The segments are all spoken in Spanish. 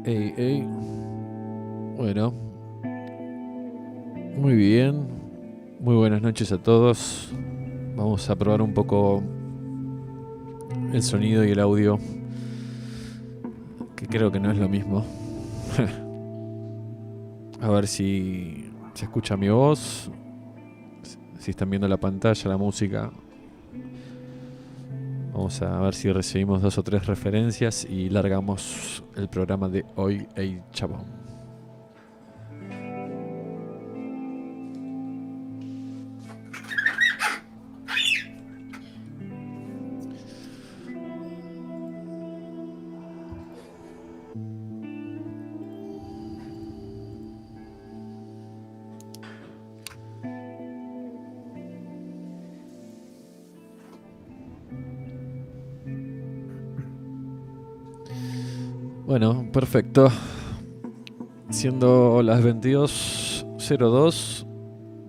Ey, ey. Bueno, muy bien. Muy buenas noches a todos. Vamos a probar un poco el sonido y el audio, que creo que no es lo mismo. A ver si se escucha mi voz, si están viendo la pantalla, la música. Vamos a ver si recibimos 2 o 3 referencias y largamos el programa de hoy. Ey, chabón. Bueno, perfecto. Siendo las 22:02,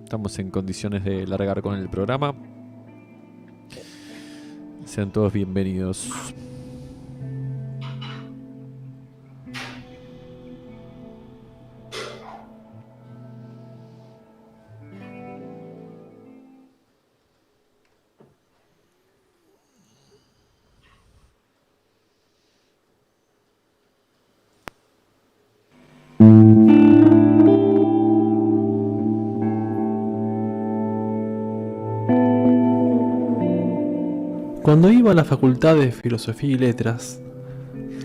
estamos en condiciones de largar con el programa. Sean todos bienvenidos. Cuando iba a la Facultad de Filosofía y Letras,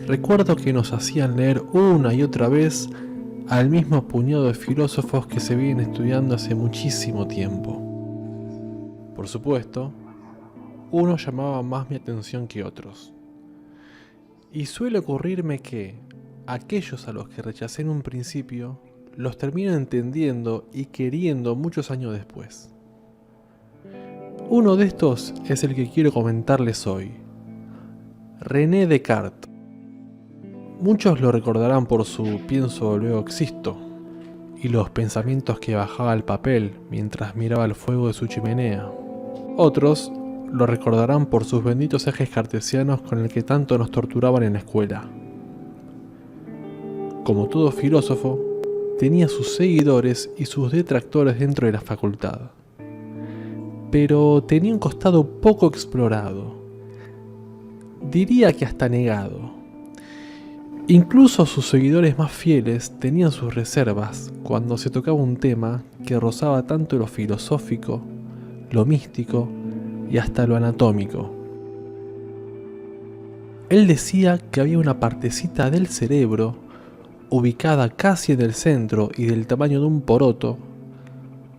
recuerdo que nos hacían leer una y otra vez al mismo puñado de filósofos que se vienen estudiando hace muchísimo tiempo. Por supuesto, unos llamaban más mi atención que otros. Y suele ocurrirme que aquellos a los que rechacé en un principio, los termino entendiendo y queriendo muchos años después. Uno de estos es el que quiero comentarles hoy, René Descartes. Muchos lo recordarán por su pienso luego existo y los pensamientos que bajaba al papel mientras miraba el fuego de su chimenea. Otros lo recordarán por sus benditos ejes cartesianos con el que tanto nos torturaban en la escuela. Como todo filósofo, tenía sus seguidores y sus detractores dentro de la facultad. Pero tenía un costado poco explorado, diría que hasta negado. Incluso sus seguidores más fieles tenían sus reservas cuando se tocaba un tema que rozaba tanto lo filosófico, lo místico y hasta lo anatómico. Él decía que había una partecita del cerebro, ubicada casi en el centro y del tamaño de un poroto,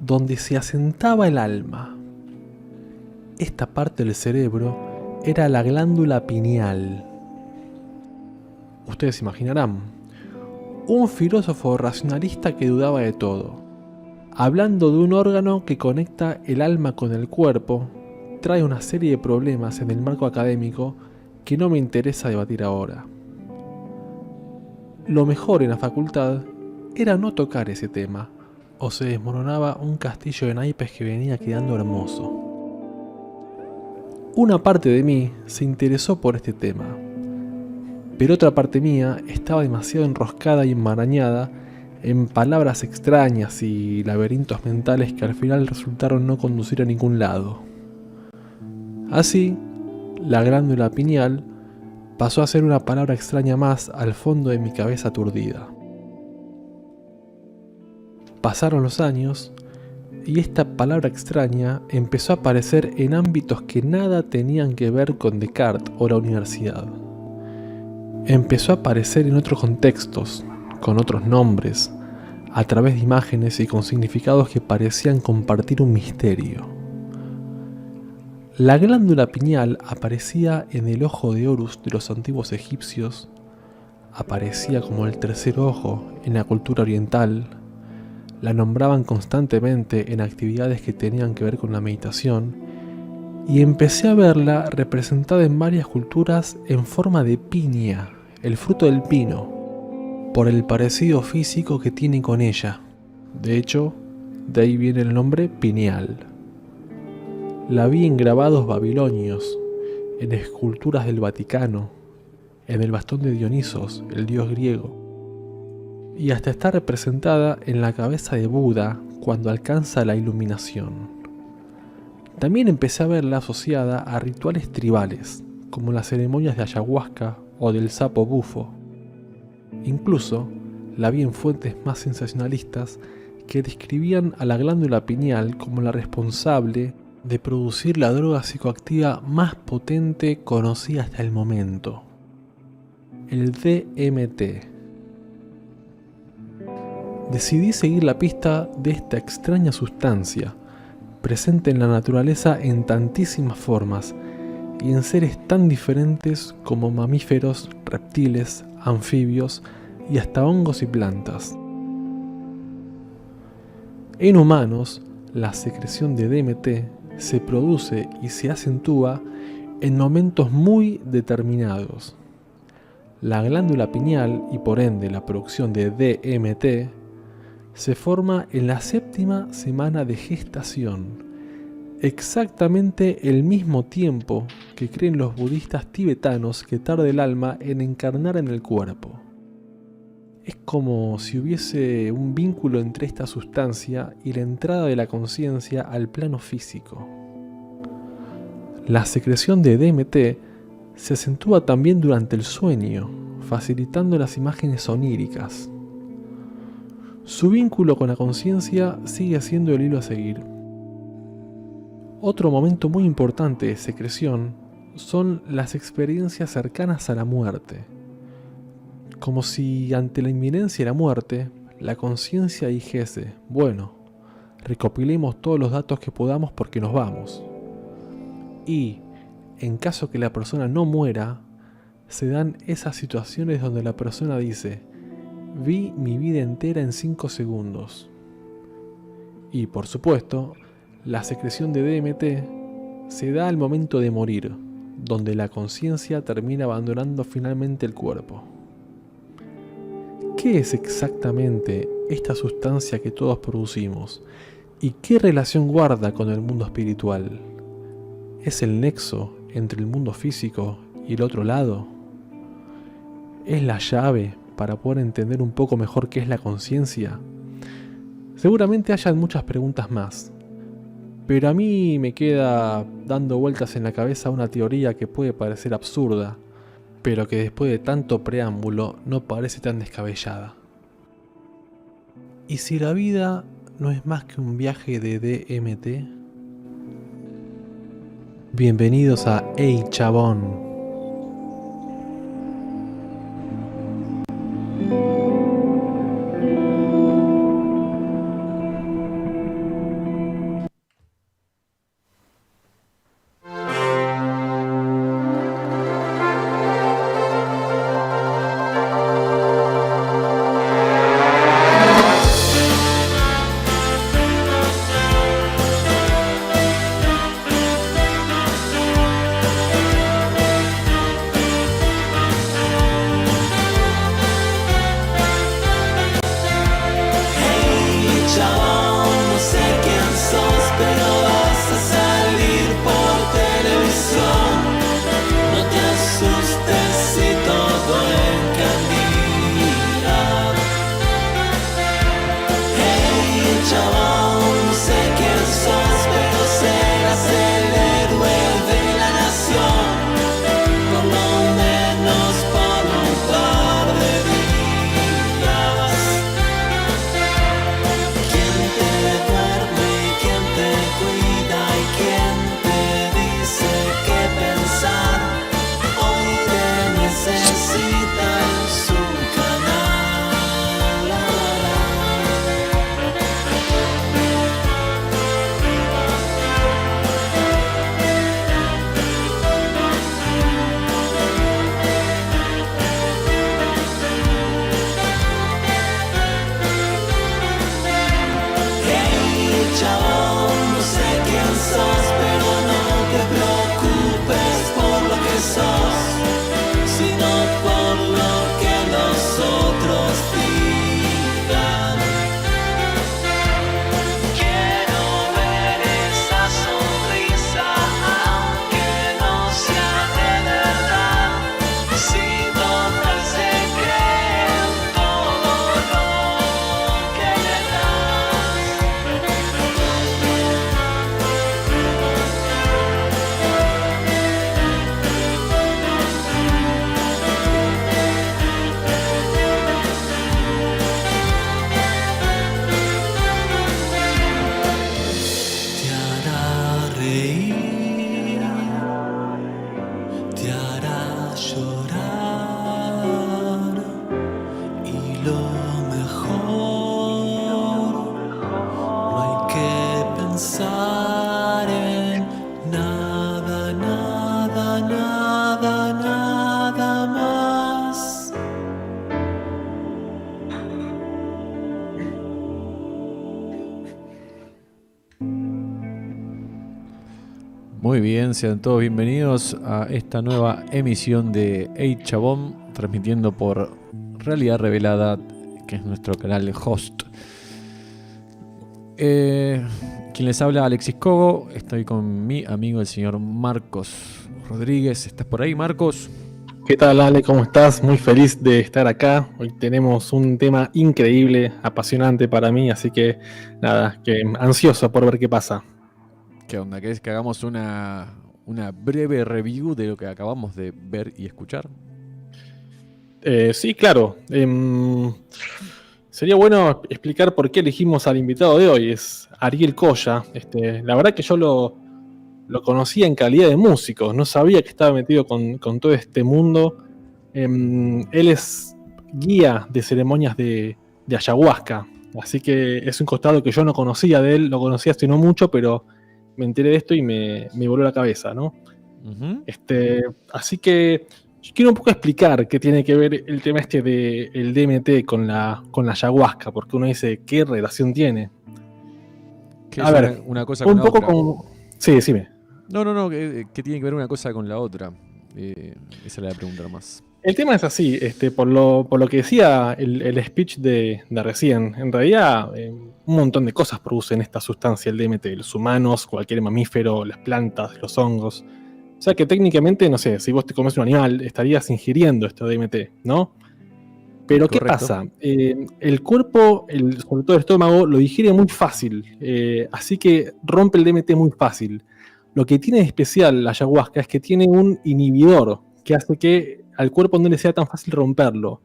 donde se asentaba el alma. Esta parte del cerebro era la glándula pineal. Ustedes imaginarán, un filósofo racionalista que dudaba de todo. Hablando de un órgano que conecta el alma con el cuerpo, trae una serie de problemas en el marco académico que no me interesa debatir ahora. Lo mejor en la facultad era no tocar ese tema, o se desmoronaba un castillo de naipes que venía quedando hermoso. Una parte de mí se interesó por este tema, pero otra parte mía estaba demasiado enroscada y enmarañada en palabras extrañas y laberintos mentales que al final resultaron no conducir a ningún lado. Así, la glándula pineal pasó a ser una palabra extraña más al fondo de mi cabeza aturdida. Pasaron los años y esta palabra extraña empezó a aparecer en ámbitos que nada tenían que ver con Descartes o la universidad. Empezó a aparecer en otros contextos, con otros nombres, a través de imágenes y con significados que parecían compartir un misterio. La glándula pineal aparecía en el ojo de Horus de los antiguos egipcios, aparecía como el tercer ojo en la cultura oriental, la nombraban constantemente en actividades que tenían que ver con la meditación, y empecé a verla representada en varias culturas en forma de piña, el fruto del pino, por el parecido físico que tiene con ella. De hecho, de ahí viene el nombre pineal. La vi en grabados babilonios, en esculturas del Vaticano, en el bastón de Dionisos, el dios griego, y hasta está representada en la cabeza de Buda cuando alcanza la iluminación. También empecé a verla asociada a rituales tribales, como las ceremonias de ayahuasca o del sapo bufo. Incluso la vi en fuentes más sensacionalistas que describían a la glándula pineal como la responsable de producir la droga psicoactiva más potente conocida hasta el momento, el DMT. Decidí seguir la pista de esta extraña sustancia, presente en la naturaleza en tantísimas formas y en seres tan diferentes como mamíferos, reptiles, anfibios y hasta hongos y plantas. En humanos, la secreción de DMT se produce y se acentúa en momentos muy determinados. La glándula pineal y por ende la producción de DMT se forma en la 7ª semana de gestación, exactamente el mismo tiempo que creen los budistas tibetanos que tarda el alma en encarnar en el cuerpo. Es como si hubiese un vínculo entre esta sustancia y la entrada de la conciencia al plano físico. La secreción de DMT se acentúa también durante el sueño, facilitando las imágenes oníricas. Su vínculo con la conciencia sigue siendo el hilo a seguir. Otro momento muy importante de secreción son las experiencias cercanas a la muerte. Como si ante la inminencia de la muerte, la conciencia dijese, bueno, recopilemos todos los datos que podamos porque nos vamos. Y, en caso que la persona no muera, se dan esas situaciones donde la persona dice, vi mi vida entera en 5 segundos. Y, por supuesto, la secreción de DMT se da al momento de morir, donde la conciencia termina abandonando finalmente el cuerpo. ¿Qué es exactamente esta sustancia que todos producimos? ¿Y qué relación guarda con el mundo espiritual? ¿Es el nexo entre el mundo físico y el otro lado? ¿Es la llave para poder entender un poco mejor qué es la conciencia? Seguramente hayan muchas preguntas más, pero a mí me queda dando vueltas en la cabeza una teoría que puede parecer absurda, pero que después de tanto preámbulo no parece tan descabellada. ¿Y si la vida no es más que un viaje de DMT? Bienvenidos a Hey Chabón. Muy bien, sean todos bienvenidos a esta nueva emisión de Hey Chabón, transmitiendo por Realidad Revelada, que es nuestro canal de host. Quien les habla, Alexis Cogo. Estoy con mi amigo el señor Marcos Rodríguez. ¿Estás por ahí, Marcos? ¿Qué tal, Ale? ¿Cómo estás? Muy feliz de estar acá. Hoy tenemos un tema increíble, apasionante para mí, así que nada, que ansioso por ver qué pasa. ¿Qué onda? ¿Querés que hagamos una breve review de lo que acabamos de ver y escuchar? Sí, claro. Sería bueno explicar por qué elegimos al invitado de hoy. Es Ariel Coya. La verdad que yo lo conocía en calidad de músico. No sabía que estaba metido con todo este mundo. Él es guía de ceremonias de ayahuasca. Así que es un costado que yo no conocía de él. Lo conocía hace no mucho, pero me enteré de esto y me voló la cabeza, ¿no? Uh-huh. Así que yo quiero un poco explicar qué tiene que ver el tema del DMT con la ayahuasca, porque uno dice, ¿qué relación tiene? ¿Qué A es ver, una cosa con un la poco otra? con... Sí, decime. No, ¿qué tiene que ver una cosa con la otra? Esa es la pregunta nomás. El tema es así, por lo que decía el speech de recién, en realidad un montón de cosas producen esta sustancia, el DMT, los humanos, cualquier mamífero, las plantas, los hongos. O sea que técnicamente, no sé, si vos te comes un animal, estarías ingiriendo este DMT, ¿no? Pero ¿qué Correcto. pasa? El cuerpo, sobre todo el estómago, lo digiere muy fácil, así que rompe el DMT muy fácil. Lo que tiene de especial la ayahuasca es que tiene un inhibidor que hace que al cuerpo no le sea tan fácil romperlo.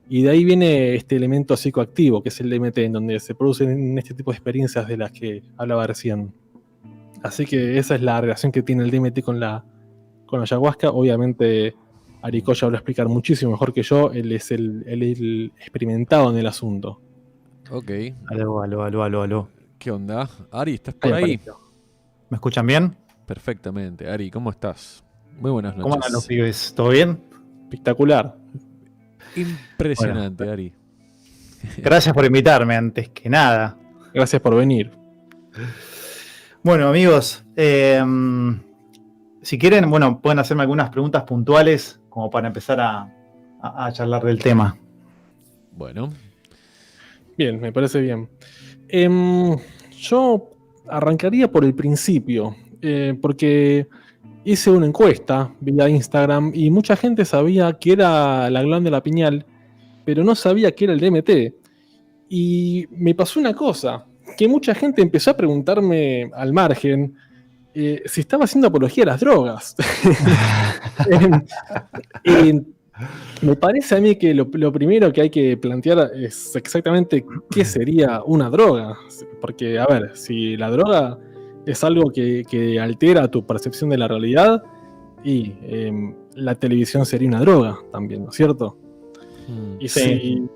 Y de ahí viene este elemento psicoactivo, que es el DMT, en donde se producen este tipo de experiencias de las que hablaba recién. Así que esa es la relación que tiene el DMT con la ayahuasca. Obviamente, Ari Coya lo va a explicar muchísimo mejor que yo. Él es el experimentado en el asunto. Ok. Aló. ¿Qué onda? Ari, ¿estás por ahí? apareció. ¿Me escuchan bien? Perfectamente. Ari, ¿cómo estás? Muy buenas ¿Cómo andan los noches. pibes? ¿Todo bien? Espectacular. Impresionante, Ari. Gracias por invitarme antes que nada. Gracias por venir. Bueno, amigos, si quieren, bueno, pueden hacerme algunas preguntas puntuales como para empezar a charlar del tema. Bueno, Bien, me parece bien. Yo arrancaría por el principio, porque hice una encuesta vía Instagram y mucha gente sabía que era la glándula pineal, pero no sabía que era el DMT. Y me pasó una cosa, que mucha gente empezó a preguntarme al margen si estaba haciendo apología a las drogas. Y me parece a mí que lo primero que hay que plantear es exactamente qué sería una droga. Porque, a ver, si la droga es algo que altera tu percepción de la realidad, y la televisión sería una droga también, ¿no es cierto? Y Sí.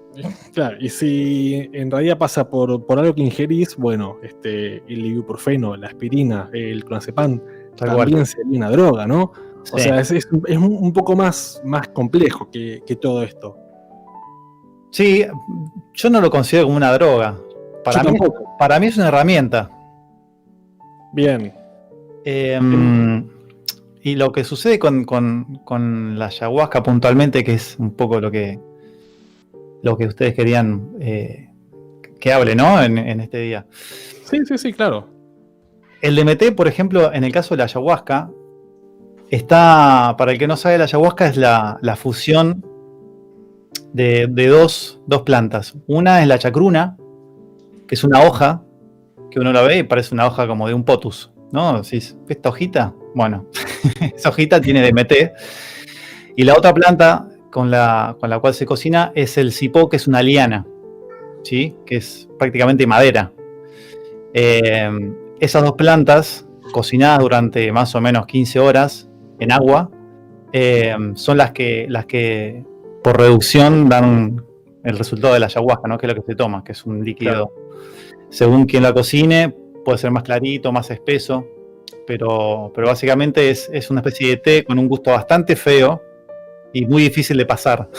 y si en realidad pasa por algo que ingerís, bueno, el ibuprofeno, la aspirina, el clonazepam, Tal también cual. sería una droga, ¿no? O Sí. sea, es un poco más complejo que todo esto. Sí, yo no lo considero como una droga. Yo tampoco. Para mí es una herramienta. Bien. Y lo que sucede con la ayahuasca puntualmente, que es un poco lo que ustedes querían que hable, ¿no? En este día. Sí, claro. El DMT, por ejemplo, en el caso de la ayahuasca, está, para el que no sabe, la ayahuasca es la fusión de dos plantas. Una es la chacruna, que es una hoja, que uno la ve y parece una hoja como de un potus, ¿no? Decís, ¿esta hojita? Bueno, esa hojita tiene DMT. Y la otra planta con la cual se cocina es el cipó, que es una liana, ¿sí? Que es prácticamente madera. Esas dos plantas, cocinadas durante más o menos 15 horas en agua, son las que por reducción dan el resultado de la ayahuasca, ¿no? Que es lo que se toma, que es un líquido. Claro. Según quien la cocine, puede ser más clarito, más espeso, pero básicamente es una especie de té con un gusto bastante feo y muy difícil de pasar,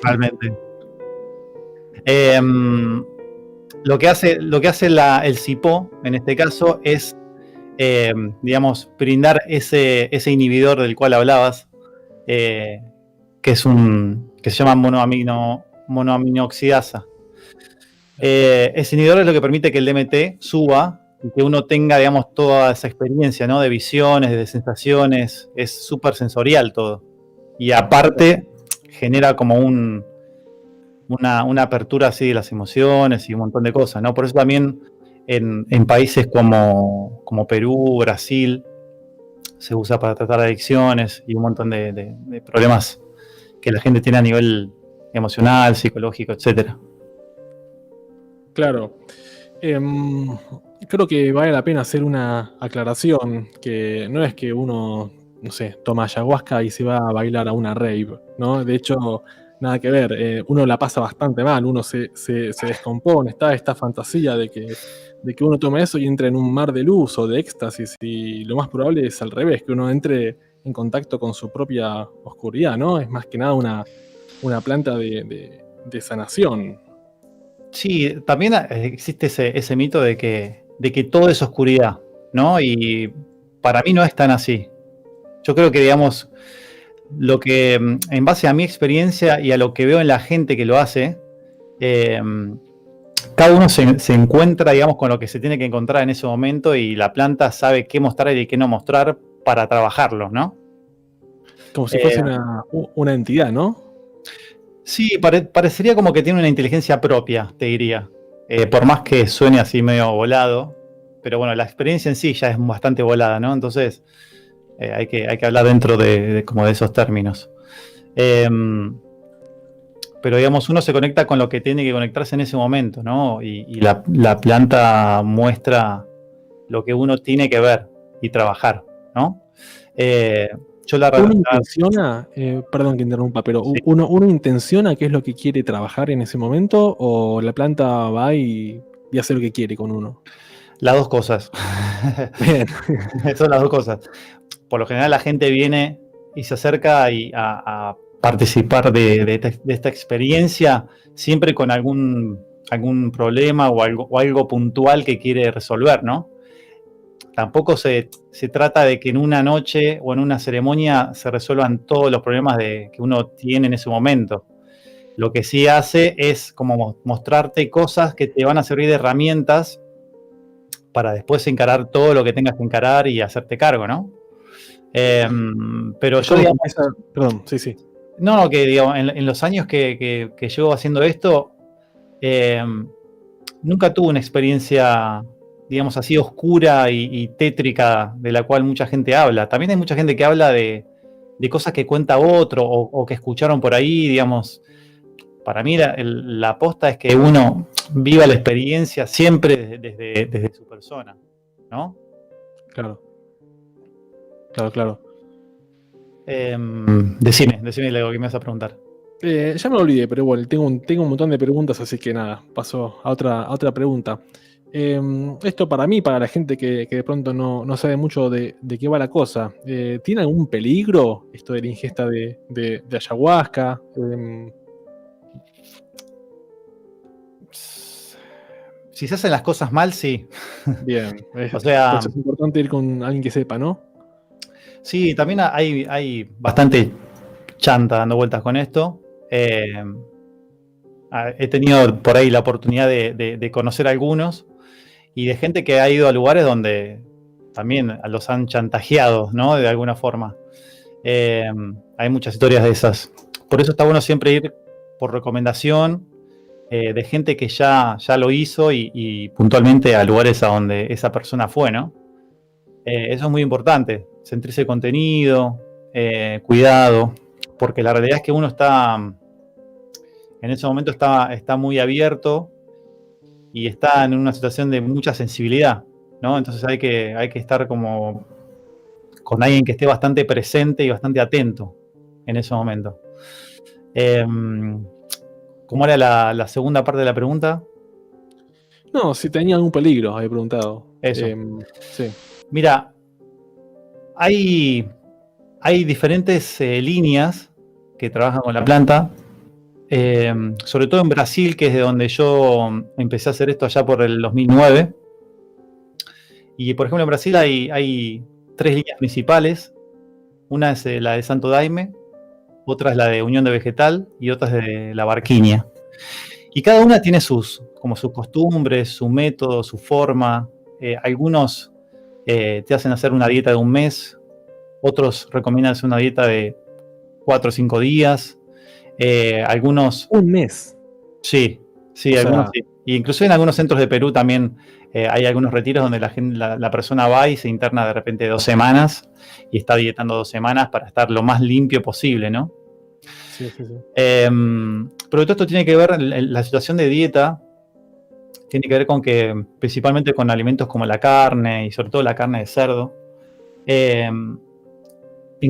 realmente. Lo que hace el cipó, en este caso, es digamos, brindar ese inhibidor del cual hablabas, que se llama monoaminooxidasa. Ese inhibidor es lo que permite que el DMT suba y que uno tenga, digamos, toda esa experiencia, ¿no? De visiones, de sensaciones, es súper sensorial todo. Y aparte genera como una apertura así de las emociones y un montón de cosas, ¿no? Por eso también en países como Perú, Brasil, se usa para tratar adicciones y un montón de problemas que la gente tiene a nivel emocional, psicológico, etcétera. Claro. Creo que vale la pena hacer una aclaración, que no es que uno, no sé, toma ayahuasca y se va a bailar a una rave, ¿no? De hecho, nada que ver, uno la pasa bastante mal, uno se descompone, está esta fantasía de que uno tome eso y entre en un mar de luz o de éxtasis, y lo más probable es al revés, que uno entre en contacto con su propia oscuridad, ¿no? Es más que nada una planta de sanación. Sí, también existe ese mito de que todo es oscuridad, ¿no? Y para mí no es tan así. Yo creo que, digamos, lo que, en base a mi experiencia y a lo que veo en la gente que lo hace, cada uno se encuentra, digamos, con lo que se tiene que encontrar en ese momento, y la planta sabe qué mostrar y qué no mostrar para trabajarlo, ¿no? Como si fuese una entidad, ¿no? Sí, parecería como que tiene una inteligencia propia, te diría. Por más que suene así medio volado, pero bueno, la experiencia en sí ya es bastante volada, ¿no? Entonces hay que hablar dentro como de esos términos. Pero digamos, uno se conecta con lo que tiene que conectarse en ese momento, ¿no? Y la planta muestra lo que uno tiene que ver y trabajar, ¿no? ¿Uno intenciona, perdón que interrumpa, pero Sí. uno intenciona qué es lo que quiere trabajar en ese momento, o la planta va y hace lo que quiere con uno? Las dos cosas. Bien. Son las dos cosas. Por lo general la gente viene y se acerca a participar de esta experiencia siempre con algún problema o algo puntual que quiere resolver, ¿no? Tampoco se trata de que en una noche o en una ceremonia se resuelvan todos los problemas que uno tiene en ese momento. Lo que sí hace es como mostrarte cosas que te van a servir de herramientas para después encarar todo lo que tengas que encarar y hacerte cargo, ¿no? Pero yo, digamos, perdón, sí. no, que digamos, en los años que llevo haciendo esto, nunca tuve una experiencia, digamos así, oscura y tétrica de la cual mucha gente habla. También hay mucha gente que habla de cosas que cuenta otro o que escucharon por ahí, digamos. Para mí la aposta es que uno viva la experiencia siempre desde su persona, ¿no? Claro. Decime lo que me vas a preguntar. Ya me lo olvidé, pero bueno, tengo un montón de preguntas, así que nada, paso a otra pregunta. Esto para mí, para la gente que de pronto no sabe mucho de qué va la cosa, ¿tiene algún peligro esto de la ingesta de ayahuasca? Si se hacen las cosas mal, sí. Bien, O sea, entonces es importante ir con alguien que sepa, ¿no? Sí, también hay bastante chanta dando vueltas con esto. He tenido por ahí la oportunidad de conocer a algunos y de gente que ha ido a lugares donde también los han chantajeado, ¿no? De alguna forma. Hay muchas historias de esas. Por eso está bueno siempre ir por recomendación de gente que ya lo hizo y puntualmente a lugares a donde esa persona fue, ¿no? Eso es muy importante, sentirse contenido, cuidado, porque la realidad es que uno en ese momento está muy abierto y está en una situación de mucha sensibilidad, ¿no? Entonces hay que estar como con alguien que esté bastante presente y bastante atento en ese momento. ¿Cómo era la segunda parte de la pregunta? No, si tenía algún peligro, había preguntado. Eso. Sí. Mira, hay diferentes líneas que trabajan con la planta, sobre todo en Brasil, que es de donde yo empecé a hacer esto allá por el 2009. Y por ejemplo en Brasil hay 3 líneas principales. Una es la de Santo Daime, otra es la de Unión de Vegetal y otra es de la Barquiña. Y cada una tiene sus costumbres, su método, su forma. Algunos te hacen hacer una dieta de un mes, otros recomiendan hacer una dieta de 4 o 5 días. Algunos, Un mes. sí, O algunos sea, sí. Y incluso en algunos centros de Perú también hay algunos retiros donde la persona va y se interna de repente 2 semanas y está dietando 2 semanas para estar lo más limpio posible, ¿no? sí, sí, sí. Pero todo esto tiene que ver, la situación de dieta tiene que ver con que, principalmente con alimentos como la carne y sobre todo la carne de cerdo, en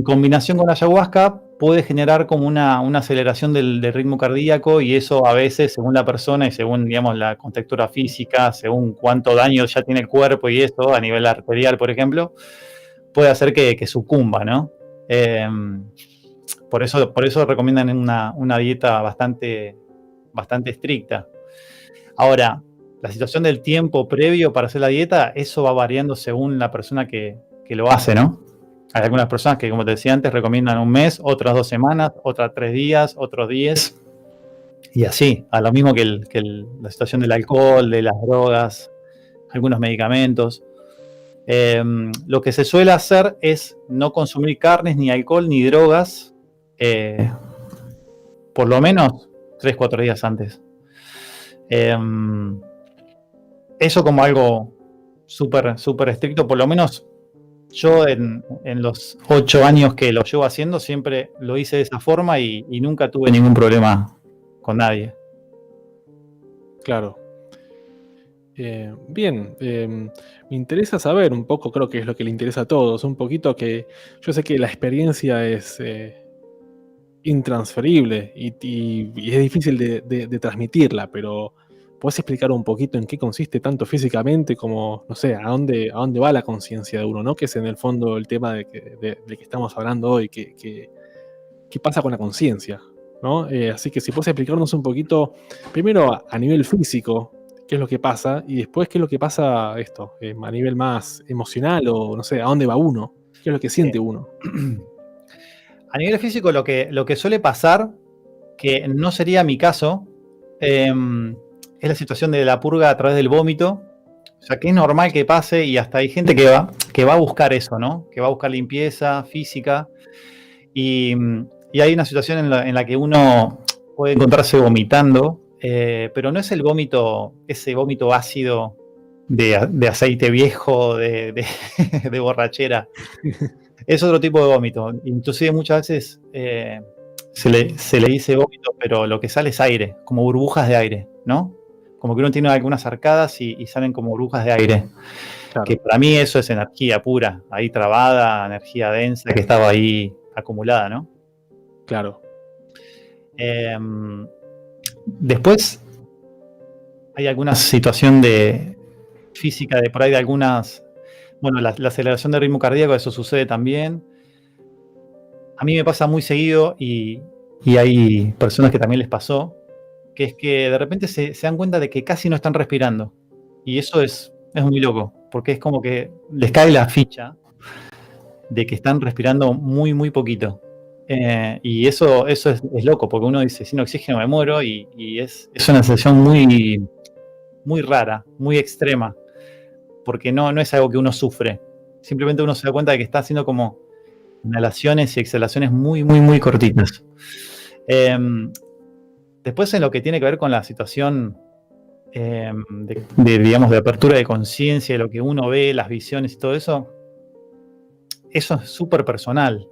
combinación con la ayahuasca puede generar como una aceleración del ritmo cardíaco, y eso a veces, según la persona y según, digamos, la contextura física, según cuánto daño ya tiene el cuerpo y eso, a nivel arterial, por ejemplo, puede hacer que sucumba, ¿no? Por eso recomiendan una dieta bastante estricta. Ahora, la situación del tiempo previo para hacer la dieta, eso va variando según la persona que lo hace, ¿no? Hay algunas personas que, como te decía antes, recomiendan un mes, otras 2 semanas, otras 3 días, otros 10, y así, a lo mismo que la situación del alcohol, de las drogas, algunos medicamentos. Lo que se suele hacer es no consumir carnes, ni alcohol, ni drogas, por lo menos 3-4 días antes. Eso como algo súper estricto, por lo menos yo en los 8 años que lo llevo haciendo, siempre lo hice de esa forma y nunca tuve ningún problema con nadie. Claro. Bien, me interesa saber un poco, creo que es lo que le interesa a todos, un poquito que yo sé que la experiencia es intransferible y es difícil de transmitirla, pero ¿puedes explicar un poquito en qué consiste tanto físicamente como, no sé, a dónde va la conciencia de uno, ¿no? Que es en el fondo el tema de que estamos hablando hoy, qué pasa con la conciencia, ¿no? Así que si puedes explicarnos un poquito, primero a nivel físico, qué es lo que pasa, y después qué es lo que pasa a nivel más emocional, o no sé, a dónde va uno, qué es lo que siente uno. A nivel físico, lo que suele pasar, que no sería mi caso, es la situación de la purga a través del vómito. O sea, que es normal que pase, y hasta hay gente que va a buscar eso, ¿no? Que va a buscar limpieza física. Y hay una situación en la que uno puede encontrarse vomitando, pero no es el vómito, ese vómito ácido de aceite viejo, de borrachera. Es otro tipo de vómito. Inclusive muchas veces se le dice vómito, pero lo que sale es aire, como burbujas de aire, ¿no? Como que uno tiene algunas arcadas y salen como burbujas de aire. Claro. Que para mí eso es energía pura, ahí trabada, energía densa que estaba ahí acumulada, ¿no? Claro. Después hay alguna situación de física de por ahí de algunas. Bueno, la aceleración del ritmo cardíaco, eso sucede también. A mí me pasa muy seguido, y hay personas que también les pasó, que es que de repente se dan cuenta de que casi no están respirando. Y eso es muy loco, porque es como que les cae la ficha de que están respirando muy, muy poquito. Y eso es loco, porque uno dice, sin oxígeno me muero, y es una sensación muy, muy rara, muy extrema, porque no es algo que uno sufre. Simplemente uno se da cuenta de que está haciendo como inhalaciones y exhalaciones muy, muy, muy cortitas. Después, en lo que tiene que ver con la situación digamos, de apertura de conciencia, de lo que uno ve, las visiones y todo eso es súper personal.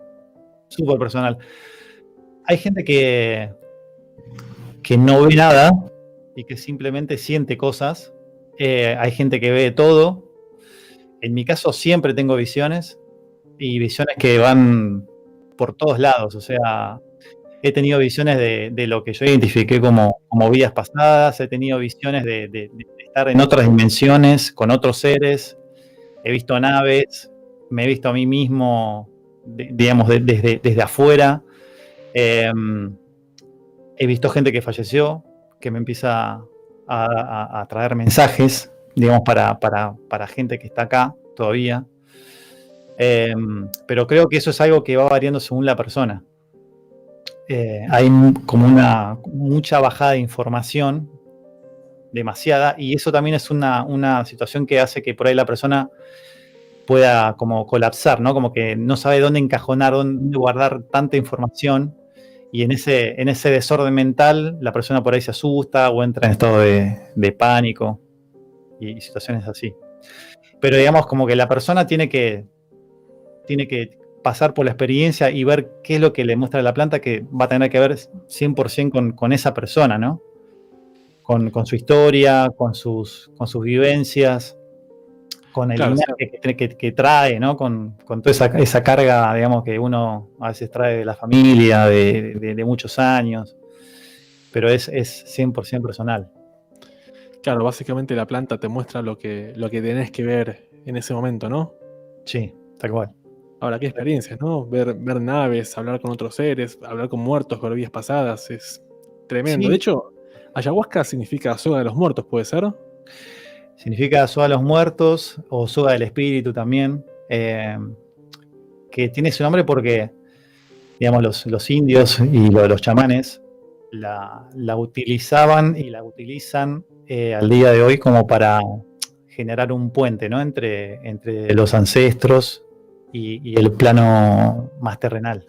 Súper personal. Hay gente que no ve nada y que simplemente siente cosas. Hay gente que ve todo. En mi caso siempre tengo visiones, y visiones que van por todos lados. O sea, he tenido visiones de lo que yo identifiqué como vidas pasadas, he tenido visiones de estar en otras dimensiones, con otros seres, he visto naves, me he visto a mí mismo, digamos, desde afuera. He visto gente que falleció, que me empieza a traer mensajes, digamos, para gente que está acá. todavía. Pero creo que eso es algo que va variando según la persona. Hay como mucha bajada de información, demasiada, y eso también es una situación que hace que por ahí la persona pueda como colapsar, ¿no? Como que no sabe dónde encajonar, dónde guardar tanta información, y en ese desorden mental la persona por ahí se asusta o entra en estado de pánico y situaciones así. Pero digamos como que la persona tiene que pasar por la experiencia y ver qué es lo que le muestra la planta, que va a tener que ver 100% con esa persona, ¿no? Con su historia, con sus vivencias, con el Claro, linaje que trae, ¿no? Con toda esa carga, digamos, que uno a veces trae de la familia, de muchos años, pero es 100% personal. claro, básicamente la planta te muestra lo que tenés que ver en ese momento, ¿no? Sí, tal cual. Ahora, qué experiencias, ¿no? Ver naves, hablar con otros seres, hablar con muertos, ver vidas pasadas, es tremendo. Sí, De hecho, ayahuasca significa soga de los muertos, ¿puede ser? significa soga a los muertos o soga del espíritu también, que tiene ese nombre porque, digamos, los indios y los chamanes la utilizaban y la utilizan al día de hoy como para generar un puente, ¿no? entre los ancestros y el plano más terrenal.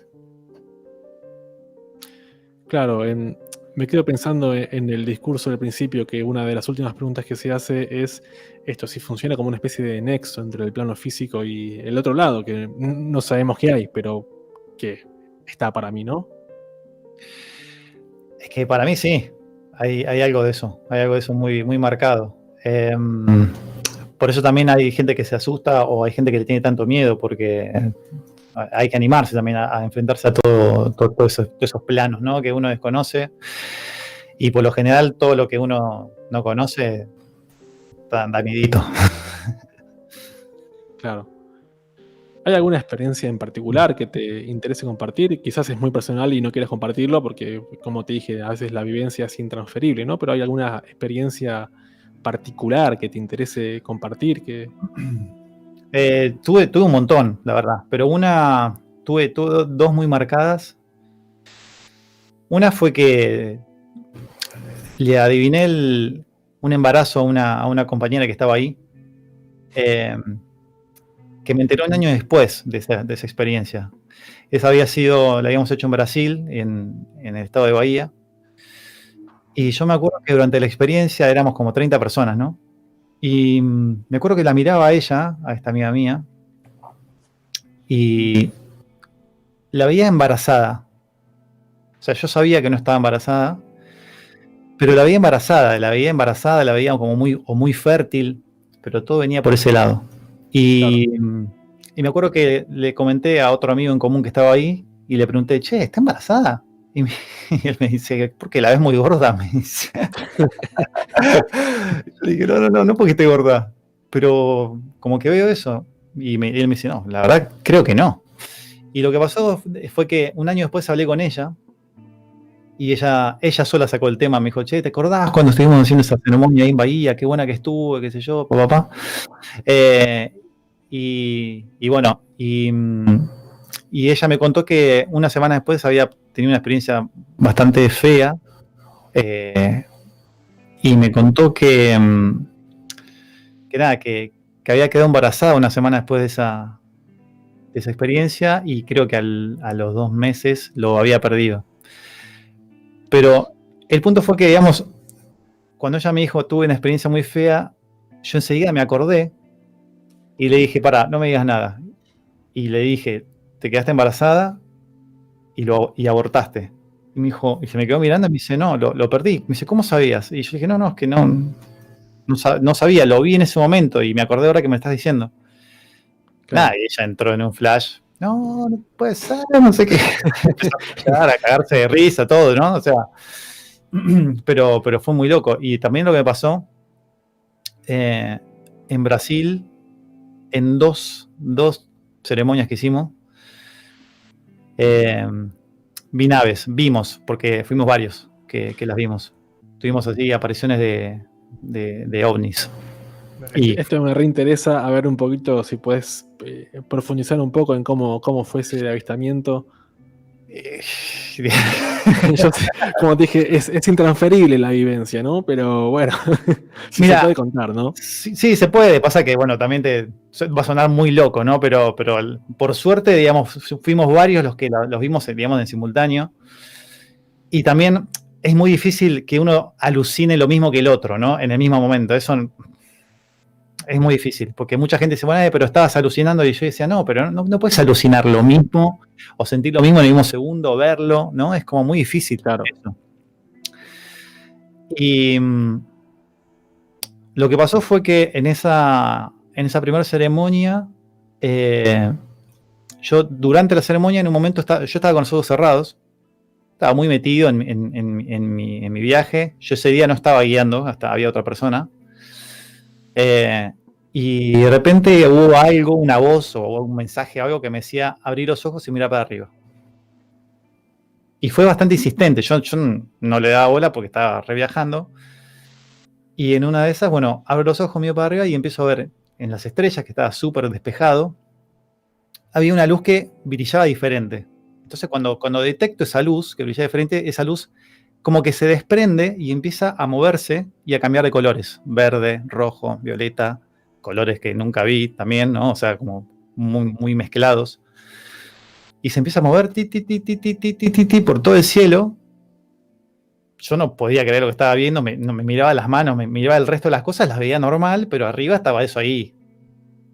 Claro, me quedo pensando en el discurso del principio, que una de las últimas preguntas que se hace es esto, si funciona como una especie de nexo entre el plano físico y el otro lado, que no sabemos qué hay, pero que está para mí, ¿no? Es que para mí sí, hay algo de eso, muy, muy marcado. Por eso también hay gente que se asusta o hay gente que le tiene tanto miedo, porque hay que animarse también a enfrentarse a todos esos planos, ¿no? Que uno desconoce. Y por lo general todo lo que uno no conoce da miedito. Claro. ¿Hay alguna experiencia en particular que te interese compartir? Quizás es muy personal y no quieras compartirlo porque, como te dije, a veces la vivencia es intransferible, ¿no? Pero ¿hay alguna experiencia particular que te interese compartir? Tuve un montón, la verdad, pero tuve dos muy marcadas. Una fue que le adiviné un embarazo a una compañera que estaba ahí, que me enteró un año después de esa experiencia. Esa la habíamos hecho en Brasil, en el estado de Bahía. Y yo me acuerdo que durante la experiencia éramos como 30 personas, ¿no? Y me acuerdo que la miraba a ella, a esta amiga mía, y la veía embarazada. O sea, yo sabía que no estaba embarazada, pero la veía embarazada, la veía como muy fértil, pero todo venía por ese lado. Y me acuerdo que le comenté a otro amigo en común que estaba ahí, y le pregunté, che, ¿está embarazada? Y él me dice, porque la ves muy gorda, me dice. Yo le dije, no porque esté gorda, pero como que veo eso. Y él me dice, no, la verdad creo que no. Y lo que pasó fue que un año después hablé con ella, y ella sola sacó el tema, me dijo, che, ¿te acordás cuando estuvimos haciendo esa ceremonia ahí en Bahía? Qué buena que estuvo, qué sé yo, papá. Y bueno, y ella me contó que una semana después había tenido una experiencia bastante fea, y me contó que había quedado embarazada una semana después de esa experiencia, y creo que a los 2 meses lo había perdido. Pero el punto fue que, digamos, cuando ella me dijo, tuve una experiencia muy fea, yo enseguida me acordé y le dije, pará, no me digas nada. Y le dije, te quedaste embarazada y abortaste. Y me dijo, y se me quedó mirando y me dice, no, lo perdí. Me dice, ¿cómo sabías? Y yo dije, no, es que no sabía, lo vi en ese momento y me acordé ahora que me estás diciendo. Claro. Nada, y ella entró en un flash. No puede ser, no sé qué. Empezó a cagarse de risa, todo, ¿no? O sea, pero fue muy loco. Y también lo que me pasó en Brasil, en dos ceremonias que hicimos, vimos, porque fuimos varios que las vimos. Tuvimos así apariciones de ovnis. Y Esto me reinteresa, a ver un poquito si puedes profundizar un poco en cómo fue ese avistamiento. Yo sé, como te dije, es intransferible la vivencia, ¿no? Pero bueno, si Mira, se puede contar, ¿no? sí, se puede. Pasa que, bueno, también va a sonar muy loco, ¿no? Pero por suerte, digamos, fuimos varios los que los vimos, digamos, en simultáneo. Y también es muy difícil que uno alucine lo mismo que el otro, ¿no? En el mismo momento. Eso es muy difícil, porque mucha gente dice, bueno, pero estabas alucinando, y yo decía, no, pero no puedes alucinar lo mismo, o sentir lo mismo en el mismo segundo, o verlo, ¿no? Es como muy difícil. Claro. Eso. Y lo que pasó fue que en esa primera ceremonia, yo durante la ceremonia, en un momento, yo estaba con los ojos cerrados, estaba muy metido en mi viaje. Yo ese día no estaba guiando, hasta había otra persona. Y de repente hubo algo, una voz o un mensaje, algo que me decía abrir los ojos y mirar para arriba. Y fue bastante insistente. Yo no le daba bola porque estaba reviajando. Y en una de esas, bueno, abro los ojos, miro para arriba y empiezo a ver en las estrellas, que estaba súper despejado, había una luz que brillaba diferente. Entonces cuando detecto esa luz que brillaba diferente, esa luz como que se desprende y empieza a moverse y a cambiar de colores. Verde, rojo, violeta, colores que nunca vi también, ¿no? O sea, como muy, muy mezclados. Y se empieza a mover por todo el cielo. Yo no podía creer lo que estaba viendo, me miraba las manos, me miraba el resto de las cosas, las veía normal, pero arriba estaba eso ahí,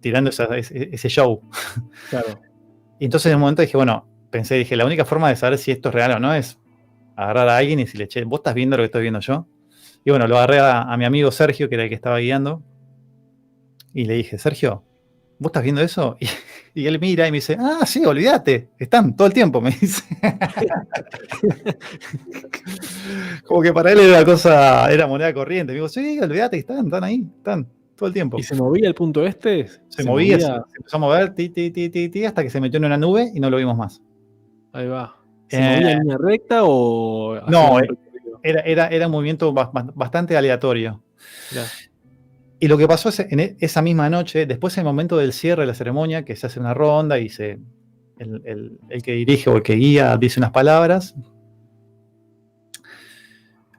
tirando ese show. Claro. Y entonces en un momento dije, dije, la única forma de saber si esto es real o no es agarrar a alguien y decirle, che, ¿vos estás viendo lo que estoy viendo yo? Y bueno, lo agarré a mi amigo Sergio, que era el que estaba guiando, y le dije, Sergio, ¿vos estás viendo eso? Y él mira y me dice, ah, sí, olvídate, están todo el tiempo, me dice. Como que para él era moneda corriente. Me digo, sí, olvídate, están ahí, están todo el tiempo. ¿Y se movía el punto este? Se movía, se empezó a mover, hasta que se metió en una nube y no lo vimos más. Ahí va. ¿Se movía en línea recta o...? No, era un movimiento bastante aleatorio. Ya. Y lo que pasó en esa misma noche, después en el momento del cierre de la ceremonia, que se hace una ronda y el que dirige o el que guía dice unas palabras,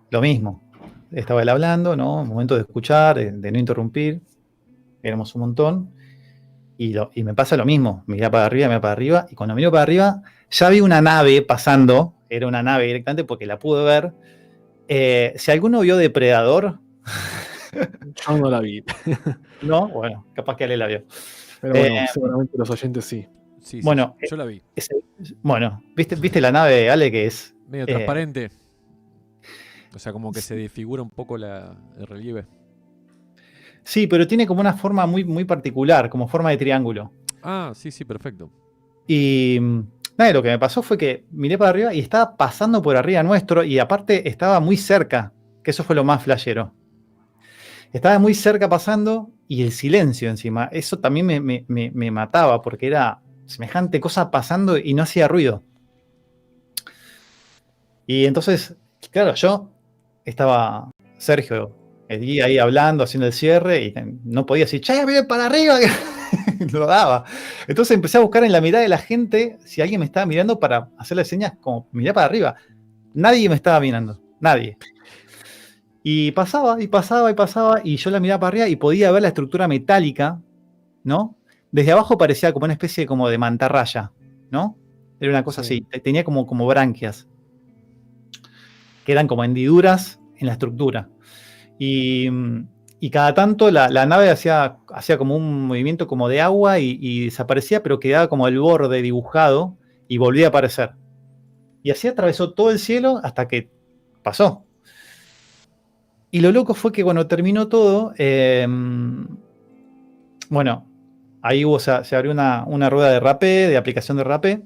lo mismo. Estaba él hablando, ¿no? Momento de escuchar, de no interrumpir. Éramos un montón. Y me pasa lo mismo. Mirá para arriba. Y cuando miro para arriba, ya vi una nave pasando. Era una nave directamente porque la pude ver. Si alguno vio Depredador... Yo no la vi. No, bueno, capaz que Ale la vio. Pero bueno, seguramente los oyentes sí. Sí, bueno, yo la vi. ¿viste la nave, Ale, que es medio transparente? O sea, como que se desfigura un poco el relieve. Sí, pero tiene como una forma muy, muy particular, como forma de triángulo. Ah, sí, perfecto. Y nada, lo que me pasó fue que miré para arriba y estaba pasando por arriba nuestro, y aparte estaba muy cerca, que eso fue lo más flashero. Estaba muy cerca pasando y el silencio encima. Eso también me mataba porque era semejante cosa pasando y no hacía ruido. Y entonces, claro, yo estaba, Sergio, el guía ahí hablando, haciendo el cierre, y no podía decir, che, miren para arriba. No lo daba. Entonces empecé a buscar en la mirada de la gente si alguien me estaba mirando para hacerle señas como, mirá para arriba. Nadie me estaba mirando, nadie. Y pasaba, y yo la miraba para arriba y podía ver la estructura metálica, ¿no? Desde abajo parecía como una especie como de mantarraya, ¿no? Era una cosa así, tenía como branquias, que eran como hendiduras en la estructura. Y cada tanto la nave hacía como un movimiento como de agua y desaparecía, pero quedaba como el borde dibujado y volvía a aparecer. Y así atravesó todo el cielo hasta que pasó. Y lo loco fue que cuando terminó todo, ahí se abrió una rueda de rapé, de aplicación de rapé,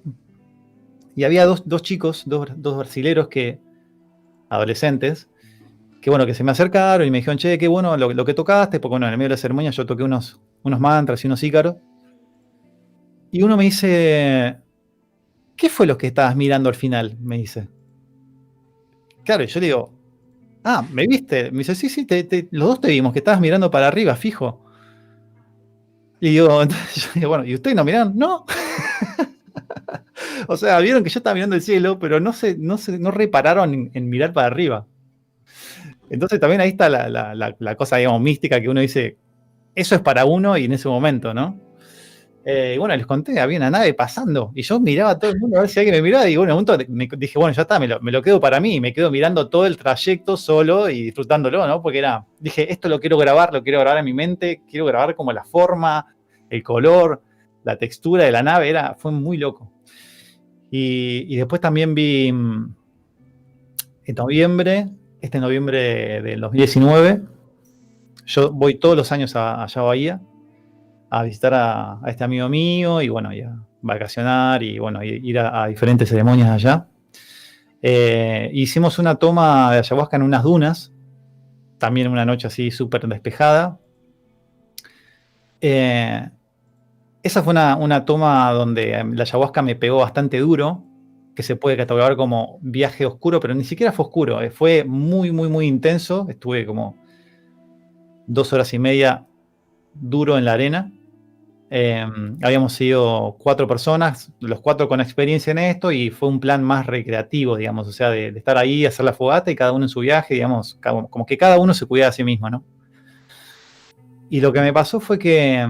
y había dos chicos, dos brasileros adolescentes, que se me acercaron y me dijeron, che, qué bueno lo que tocaste, porque en el medio de la ceremonia yo toqué unos mantras y unos ícaros. Y uno me dice, ¿qué fue lo que estabas mirando al final? Me dice. Claro, y yo le digo, ¿me viste? Me dice, sí, los dos te vimos, que estabas mirando para arriba, fijo. Y digo, entonces yo digo, bueno, ¿y ustedes no miraron? No. O sea, vieron que yo estaba mirando el cielo, pero no repararon en mirar para arriba. Entonces también ahí está la cosa, digamos, mística que uno dice, eso es para uno y en ese momento, ¿no? Y bueno, les conté, había una nave pasando y yo miraba a todo el mundo a ver si alguien me miraba y bueno, en un momento dije, bueno, ya está, me lo quedo para mí, me quedo mirando todo el trayecto solo y disfrutándolo, ¿no? Porque dije, esto lo quiero grabar en mi mente, quiero grabar como la forma, el color, la textura de la nave, fue muy loco. Y después también vi en noviembre del 2019, yo voy todos los años allá a Bahía a visitar a este amigo mío y bueno, y a vacacionar y bueno, ir a diferentes ceremonias allá. Hicimos una toma de ayahuasca en unas dunas, también una noche así súper despejada. Esa fue una toma donde la ayahuasca me pegó bastante duro, que se puede catalogar como viaje oscuro, pero ni siquiera fue oscuro, fue muy, muy, muy intenso. Estuve como 2 horas y media duro en la arena. Habíamos sido 4 personas, los 4 con experiencia en esto, y fue un plan más recreativo, digamos, o sea, de estar ahí, hacer la fogata y cada uno en su viaje, digamos, como que cada uno se cuidaba a sí mismo, ¿no? Y lo que me pasó fue que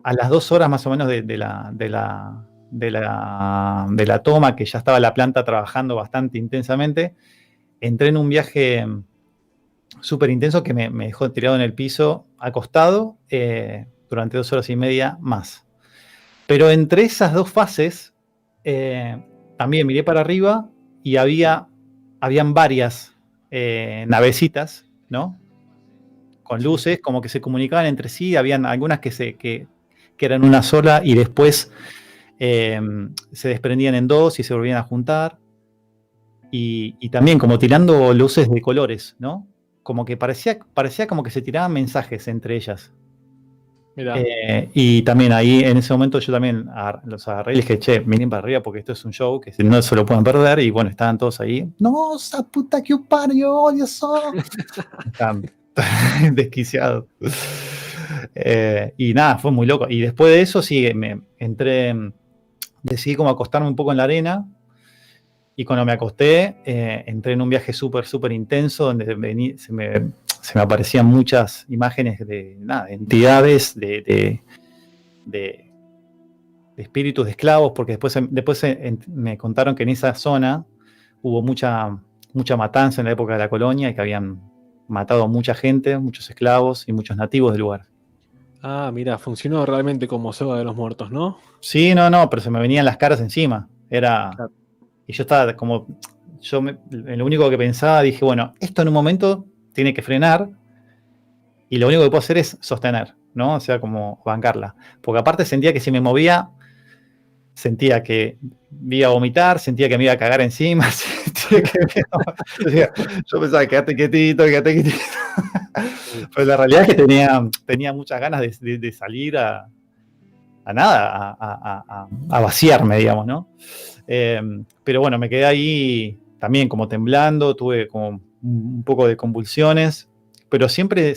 a las 2 horas más o menos de la toma, que ya estaba la planta trabajando bastante intensamente, entré en un viaje súper intenso que me dejó tirado en el piso, acostado, durante 2 horas y media más. Pero entre esas dos fases, también miré para arriba y habían varias navecitas, ¿no? Con luces, como que se comunicaban entre sí, habían algunas que eran una sola y después se desprendían en dos y se volvían a juntar. Y también como tirando luces de colores, ¿no? Como que parecía como que se tiraban mensajes entre ellas. Mirá. Y también ahí en ese momento yo también los agarré y les dije, che, miren para arriba porque esto es un show que no se lo pueden perder. Y bueno, estaban todos ahí. No, esa puta que parió, odio eso. Estaban desquiciados. Y nada, fue muy loco. Y después de eso sí, decidí como acostarme un poco en la arena. Y cuando me acosté, entré en un viaje súper, súper intenso donde se me aparecían muchas imágenes de entidades, de espíritus de esclavos, porque después me contaron que en esa zona hubo mucha matanza en la época de la colonia y que habían matado a mucha gente, muchos esclavos y muchos nativos del lugar. Ah, mira, funcionó realmente como Soga de los Muertos, ¿no? Sí, no, pero se me venían las caras encima. Claro. Y yo estaba como, lo único que pensaba, dije, bueno, esto en un momento tiene que frenar y lo único que puedo hacer es sostener, ¿no? O sea, como bancarla. Porque aparte sentía que si me movía, sentía que me iba a vomitar, sentía que me iba a cagar encima, yo pensaba, quédate quietito. Pero la realidad es que tenía muchas ganas de salir a vaciarme, digamos, ¿no? Pero bueno, me quedé ahí también como temblando, tuve como un poco de convulsiones, pero siempre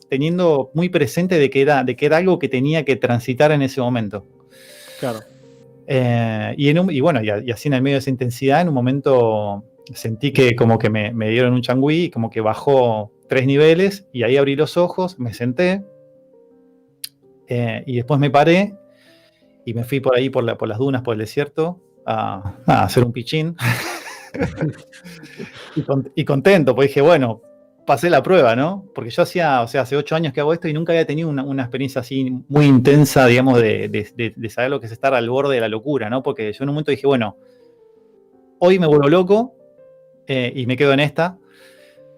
teniendo muy presente de que era algo que tenía que transitar en ese momento. Claro. Y bueno, y así en el medio de esa intensidad, en un momento sentí que como que me dieron un changüí, y como que bajó 3 niveles, y ahí abrí los ojos, me senté, y después me paré, y me fui por ahí, por las dunas, por el desierto, a hacer un pichín. y contento, porque dije, bueno, pasé la prueba, ¿no? Porque yo hace 8 años que hago esto y nunca había tenido una experiencia así muy intensa, digamos, de saber lo que es estar al borde de la locura, ¿no? Porque yo en un momento dije, bueno, hoy me vuelvo loco y me quedo en esta,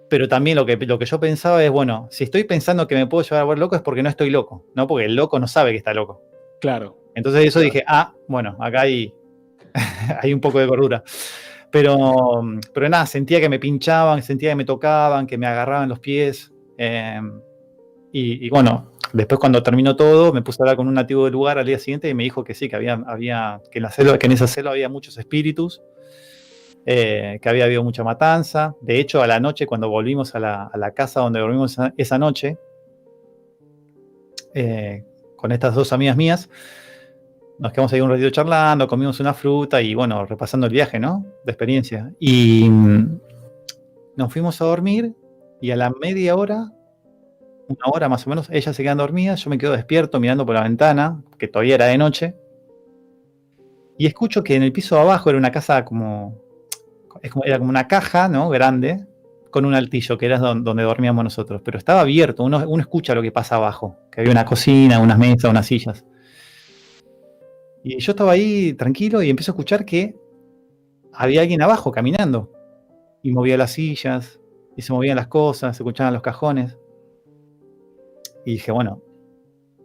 pero también lo que yo pensaba es, bueno, si estoy pensando que me puedo llevar a volver loco es porque no estoy loco, ¿no? Porque el loco no sabe que está loco. Claro. Entonces eso dije, bueno, acá hay un poco de cordura. Pero nada, sentía que me pinchaban, sentía que me tocaban, que me agarraban los pies. Y bueno, después cuando terminó todo, me puse a hablar con un nativo del lugar al día siguiente y me dijo que sí, que que en esa selva había muchos espíritus, que había habido mucha matanza. De hecho, a la noche, cuando volvimos a la casa donde dormimos esa noche, con estas dos amigas mías. Nos quedamos ahí un ratito charlando, comimos una fruta y bueno, repasando el viaje, ¿no? De experiencia. Y nos fuimos a dormir y a la media hora, una hora más o menos, ellas se quedan dormidas, yo me quedo despierto mirando por la ventana, que todavía era de noche, y escucho que en el piso de abajo era una casa era como una caja, ¿no? Grande, con un altillo, que era donde dormíamos nosotros, pero estaba abierto, uno escucha lo que pasa abajo, que había una cocina, unas mesas, unas sillas. Y yo estaba ahí tranquilo y empiezo a escuchar que había alguien abajo caminando, y movía las sillas, y se movían las cosas, se escuchaban los cajones. Y dije, bueno,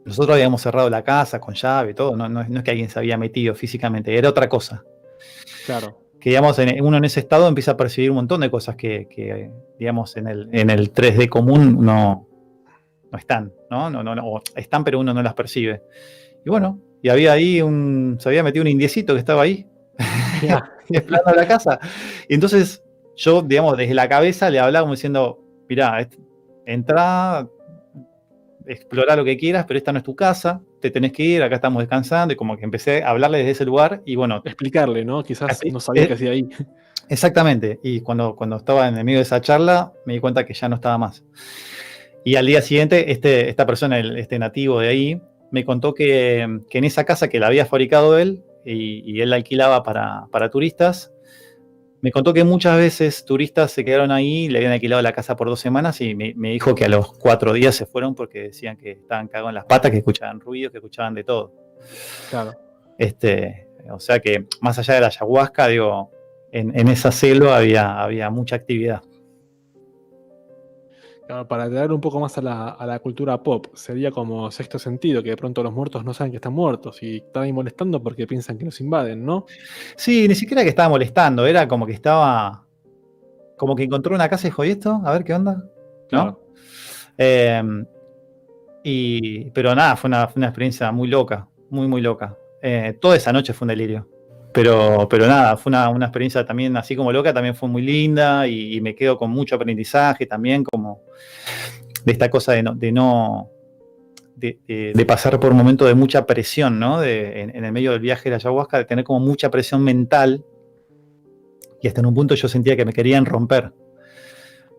nosotros habíamos cerrado la casa con llave y todo, no es que alguien se había metido físicamente, era otra cosa. Claro. Que digamos, uno en ese estado empieza a percibir un montón de cosas que digamos, en el 3D común no están, ¿no? O están, pero uno no las percibe. Y bueno, y había ahí se había metido un indiecito que estaba ahí, explorando la casa. Y entonces yo, digamos, desde la cabeza le hablaba como diciendo, mirá, entrá, explorá lo que quieras, pero esta no es tu casa, te tenés que ir, acá estamos descansando, y como que empecé a hablarle desde ese lugar, y bueno... Explicarle, ¿no? Quizás así, no sabía qué hacía ahí. Exactamente, y cuando estaba en el medio de esa charla, me di cuenta que ya no estaba más. Y al día siguiente, esta persona, este nativo de ahí, me contó que en esa casa que la había fabricado él, y él la alquilaba para turistas, me contó que muchas veces turistas se quedaron ahí, le habían alquilado la casa por 2 semanas y me dijo que a los 4 días se fueron porque decían que estaban cagados en las patas, que escuchaban ruidos, que escuchaban de todo. Claro. O sea que más allá de la ayahuasca, digo, en esa selva había mucha actividad. Claro, para traer un poco más a la cultura pop, sería como Sexto Sentido, que de pronto los muertos no saben que están muertos y están ahí molestando porque piensan que los invaden, ¿no? Sí, ni siquiera que estaba molestando, era como que estaba... Como que encontró una casa y dijo, ¿y esto? A ver qué onda, ¿no? Claro. Pero nada, fue una experiencia muy loca, muy, muy loca. Toda esa noche fue un delirio. Pero nada, fue una experiencia también así como loca, también fue muy linda y me quedo con mucho aprendizaje también, como de esta cosa de pasar por un momento de mucha presión, ¿no? En el medio del viaje de la ayahuasca, de tener como mucha presión mental y hasta en un punto yo sentía que me querían romper.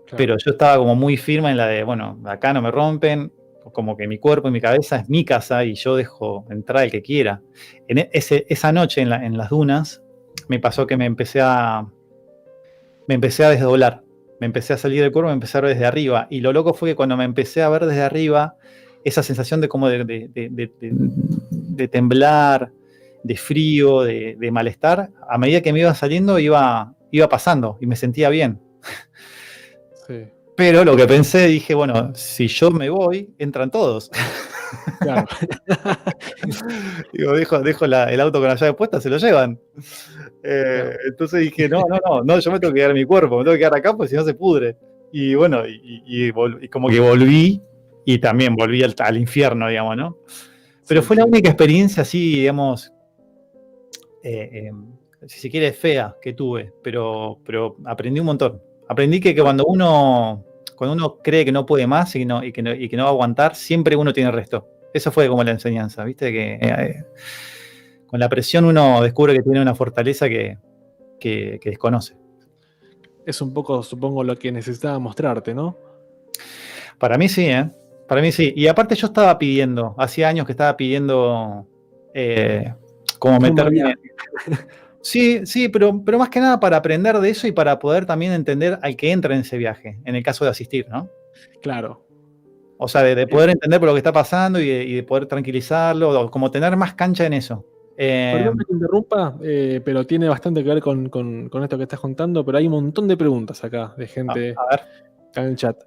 Claro. Pero yo estaba como muy firme en la de, bueno, acá no me rompen, como que mi cuerpo y mi cabeza es mi casa y yo dejo entrar el que quiera. Esa noche en las dunas me pasó que me empecé a desdoblar, me empecé a salir del cuerpo, me empecé a ver desde arriba, y lo loco fue que cuando me empecé a ver desde arriba, esa sensación de como de temblar, de frío, de malestar, a medida que me iba saliendo iba pasando y me sentía bien. Sí. Pero lo que pensé, dije, bueno, si yo me voy, entran todos. Claro. Digo, dejo el auto con la llave puesta, se lo llevan. Claro. Entonces dije, no, yo me tengo que quedar en mi cuerpo, me tengo que quedar acá porque si no se pudre. Y bueno, y como que volví, y también volví al infierno, digamos, ¿no? Pero fue la única experiencia así, digamos, si se quiere, fea que tuve, pero aprendí un montón. Aprendí que cuando uno cree que no puede más y que no va a aguantar, siempre uno tiene el resto. Eso fue como la enseñanza, ¿viste? Que con la presión uno descubre que tiene una fortaleza que desconoce. Es un poco, supongo, lo que necesitaba mostrarte, ¿no? Para mí sí, ¿eh? Para mí sí. Y aparte yo estaba pidiendo, hacía años que estaba pidiendo como meterme... Sí, pero más que nada para aprender de eso y para poder también entender al que entra en ese viaje, en el caso de asistir, ¿no? Claro. O sea, de poder entender por lo que está pasando y de poder tranquilizarlo, o como tener más cancha en eso. Perdón que te interrumpa, pero tiene bastante que ver con esto que estás contando, pero hay un montón de preguntas acá de gente acá en el chat.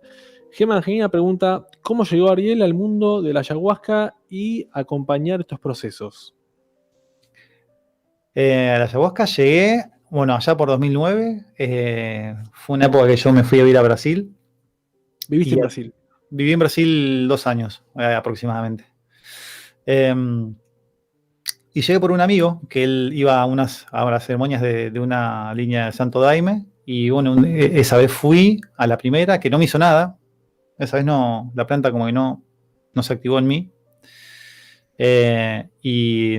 Gemma Angelina pregunta, ¿cómo llegó Ariel al mundo de la ayahuasca y acompañar estos procesos? A la ayahuasca llegué, bueno, allá por 2009, fue una época que yo me fui a vivir a Brasil. ¿Viviste en Brasil? Viví en Brasil 2 años, aproximadamente. Y llegué por un amigo, que él iba a las ceremonias de una línea de Santo Daime, y bueno, esa vez fui a la primera, que no me hizo nada. Esa vez no, la planta como que no se activó en mí. Y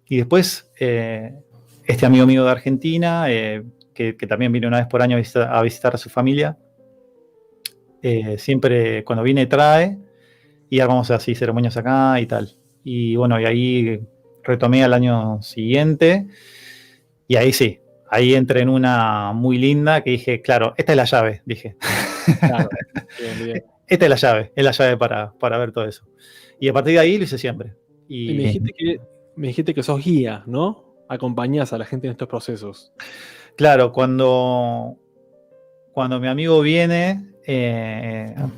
después, este amigo mío de Argentina, que también viene una vez por año a visitar a su familia, siempre cuando viene trae, y armamos así ceremonias acá y tal. Y bueno, y ahí retomé al año siguiente, y ahí sí, ahí entré en una muy linda que dije, claro, esta es la llave, dije. Claro. Bien. Esta es la llave para ver todo eso. Y a partir de ahí lo hice siempre. Y me dijiste que sos guía, ¿no? Acompañás a la gente en estos procesos. Claro, cuando mi amigo viene,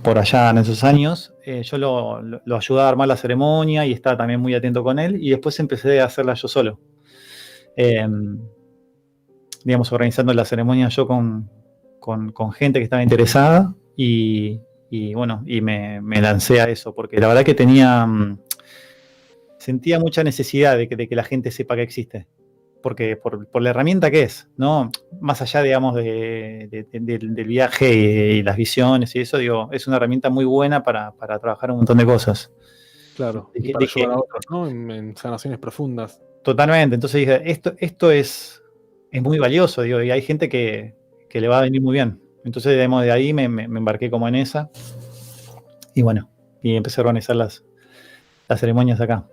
por allá en esos años, yo lo ayudaba a armar la ceremonia y estaba también muy atento con él, y después empecé a hacerla yo solo. Digamos, organizando la ceremonia yo con gente que estaba interesada, y bueno, y me lancé a eso, porque la verdad que sentía mucha necesidad de que la gente sepa que existe. Porque por la herramienta que es, ¿no? Más allá, digamos, del viaje y las visiones y eso, digo, es una herramienta muy buena para trabajar un montón de cosas. Claro, y para ayudar a otros, ¿no? En sanaciones profundas. Totalmente. Entonces dije, esto es muy valioso, digo, y hay gente que le va a venir muy bien. Entonces, digamos, de ahí me embarqué como en esa. Y bueno, y empecé a organizar las ceremonias acá.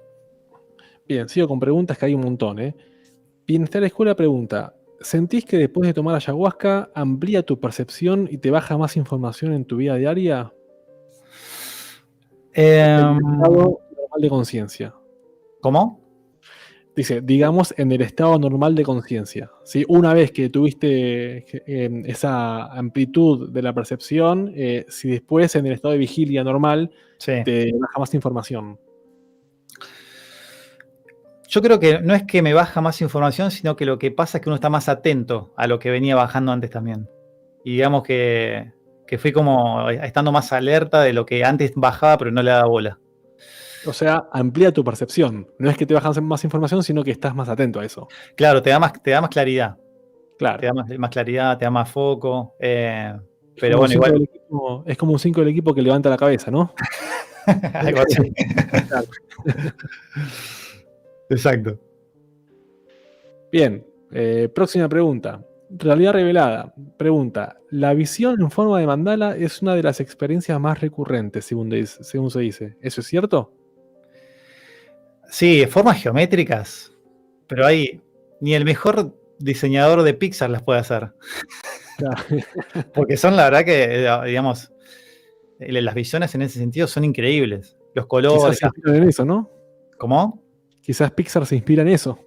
Bien, sigo con preguntas, que hay un montón, ¿eh? Bienestar Escuela pregunta: ¿sentís que después de tomar ayahuasca amplía tu percepción y te baja más información en tu vida diaria? En el estado normal de conciencia. ¿Cómo? Dice, digamos, en el estado normal de conciencia. ¿Sí? Una vez que tuviste esa amplitud de la percepción, si después en el estado de vigilia normal Sí. te baja más información. Yo creo que no es que me baja más información, sino que lo que pasa es que uno está más atento a lo que venía bajando antes también. Y digamos que fui como estando más alerta de lo que antes bajaba, pero no le daba bola. O sea, amplía tu percepción. No es que te bajas más información, sino que estás más atento a eso. Claro, te da más claridad. Claro. Te da más claridad, te da más foco. Pero bueno, igual. Es como un 5 del equipo que levanta la cabeza, ¿no? Algo así. Exacto. Bien, próxima pregunta. Realidad revelada. Pregunta: ¿la visión en forma de mandala es una de las experiencias más recurrentes, según se dice? ¿Eso es cierto? Sí, formas geométricas. Pero ahí ni el mejor diseñador de Pixar las puede hacer. Claro. Porque son, la verdad que, digamos, las visiones en ese sentido son increíbles. Los colores. Quizás se inspiran en eso, ¿no? ¿Cómo? Quizás Pixar se inspira en eso.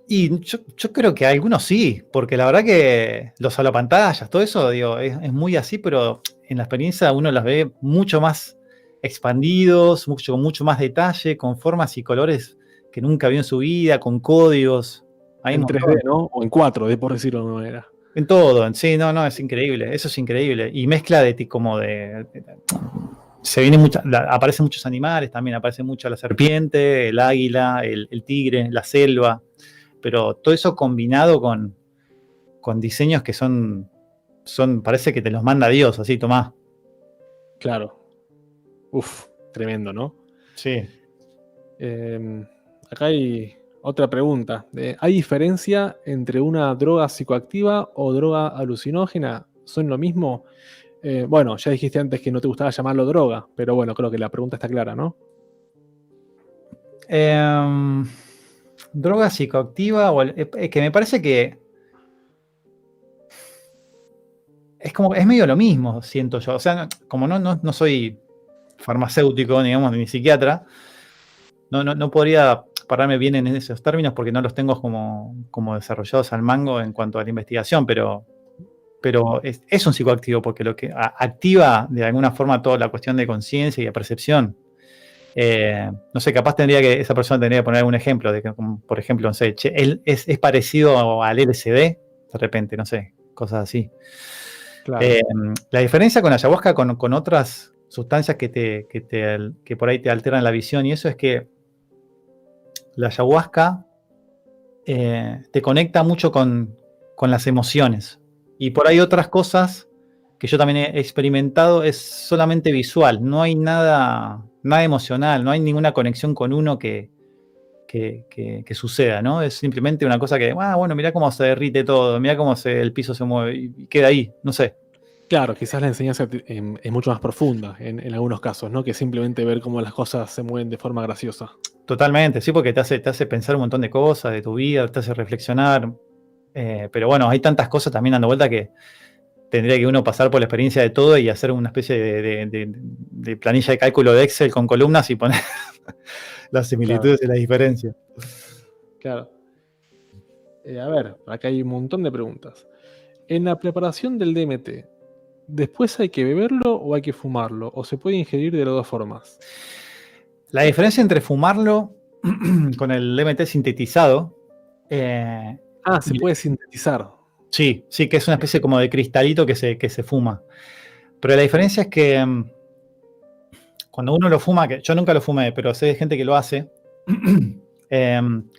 Y yo creo que algunos sí, porque la verdad que los holopantallas, todo eso, digo, es muy así, pero en la experiencia uno las ve mucho más expandidos, mucho más detalle, con formas y colores que nunca vio en su vida, con códigos. Hay en 3D, ¿no? O en 4D, por decirlo de alguna manera. En todo, sí, no, es increíble, eso es increíble. Y mezcla se viene aparecen muchos animales también, aparece mucho la serpiente, el águila, el tigre, la selva, pero todo eso combinado con diseños que son, parece que te los manda Dios, así, tomá. Claro. Uf, tremendo, ¿no? Sí. Acá hay otra pregunta. ¿Hay diferencia entre una droga psicoactiva o droga alucinógena? ¿Son lo mismo? Bueno, ya dijiste antes que no te gustaba llamarlo droga, pero bueno, creo que la pregunta está clara, ¿no? Droga psicoactiva, es que me parece que es medio lo mismo, siento yo. O sea, como no soy farmacéutico, digamos, ni psiquiatra, no podría pararme bien en esos términos porque no los tengo como desarrollados al mango en cuanto a la investigación, pero es un psicoactivo porque lo que activa de alguna forma toda la cuestión de conciencia y de percepción. No sé, capaz esa persona tendría que poner algún ejemplo, por ejemplo, no sé, él es parecido al LSD, de repente, no sé, cosas así. Claro. La diferencia con la ayahuasca, con otras sustancias que por ahí te alteran la visión y eso, es que la ayahuasca te conecta mucho con las emociones, y por ahí otras cosas que yo también he experimentado, es solamente visual. No hay nada emocional, no hay ninguna conexión con uno que suceda, ¿no? Es simplemente una cosa que, bueno, mirá cómo se derrite todo, mirá cómo el piso se mueve y queda ahí, no sé. Claro, quizás la enseñanza es mucho más profunda en algunos casos, ¿no? Que simplemente ver cómo las cosas se mueven de forma graciosa. Totalmente, sí, porque te hace pensar un montón de cosas de tu vida, te hace reflexionar. Pero bueno, hay tantas cosas también dando vuelta que tendría que uno pasar por la experiencia de todo y hacer una especie de planilla de cálculo de Excel con columnas y poner las similitudes y las diferencias. Claro. A ver, acá hay un montón de preguntas. En la preparación del DMT, ¿después hay que beberlo o hay que fumarlo? ¿O se puede ingerir de las dos formas? La diferencia entre fumarlo con el DMT sintetizado. Se puede sintetizar. Sí, que es una especie como de cristalito que se fuma. Pero la diferencia es que cuando uno lo fuma, que yo nunca lo fumé, pero sé de gente que lo hace,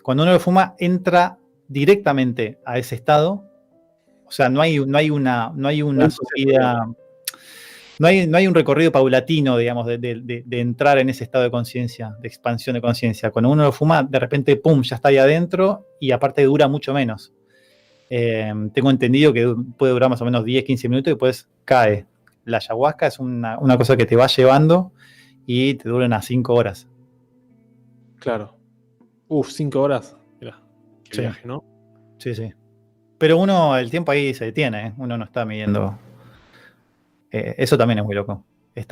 cuando uno lo fuma entra directamente a ese estado. O sea, no hay una subida, no hay un recorrido paulatino, digamos, de entrar en ese estado de conciencia, de expansión de conciencia. Cuando uno lo fuma, de repente, ¡pum!, ya está ahí adentro y aparte dura mucho menos. Tengo entendido que puede durar más o menos 10, 15 minutos y después cae. La ayahuasca es una cosa que te va llevando y te dura unas 5 horas. Claro. 5 horas. Mirá, qué viaje, ¿no? Sí. Pero el tiempo ahí se detiene, ¿eh? Uno no está midiendo. Eso también es muy loco.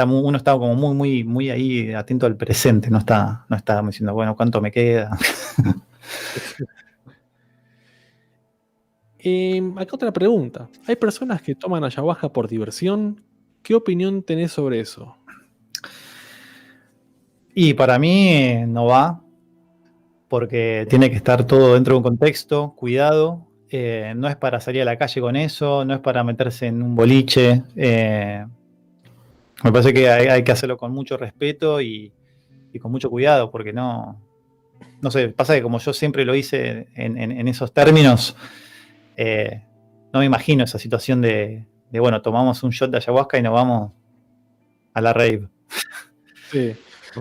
Uno está como muy ahí atento al presente, no está diciendo, bueno, ¿cuánto me queda? Acá otra pregunta. ¿Hay personas que toman ayahuasca por diversión? ¿Qué opinión tenés sobre eso? Y para mí no va, porque tiene que estar todo dentro de un contexto, cuidado. No es para salir a la calle con eso, no es para meterse en un boliche. Me parece que hay que hacerlo con mucho respeto y con mucho cuidado, porque no sé, pasa que como yo siempre lo hice en esos términos, no me imagino esa situación de, bueno, tomamos un shot de ayahuasca y nos vamos a la rave. Sí.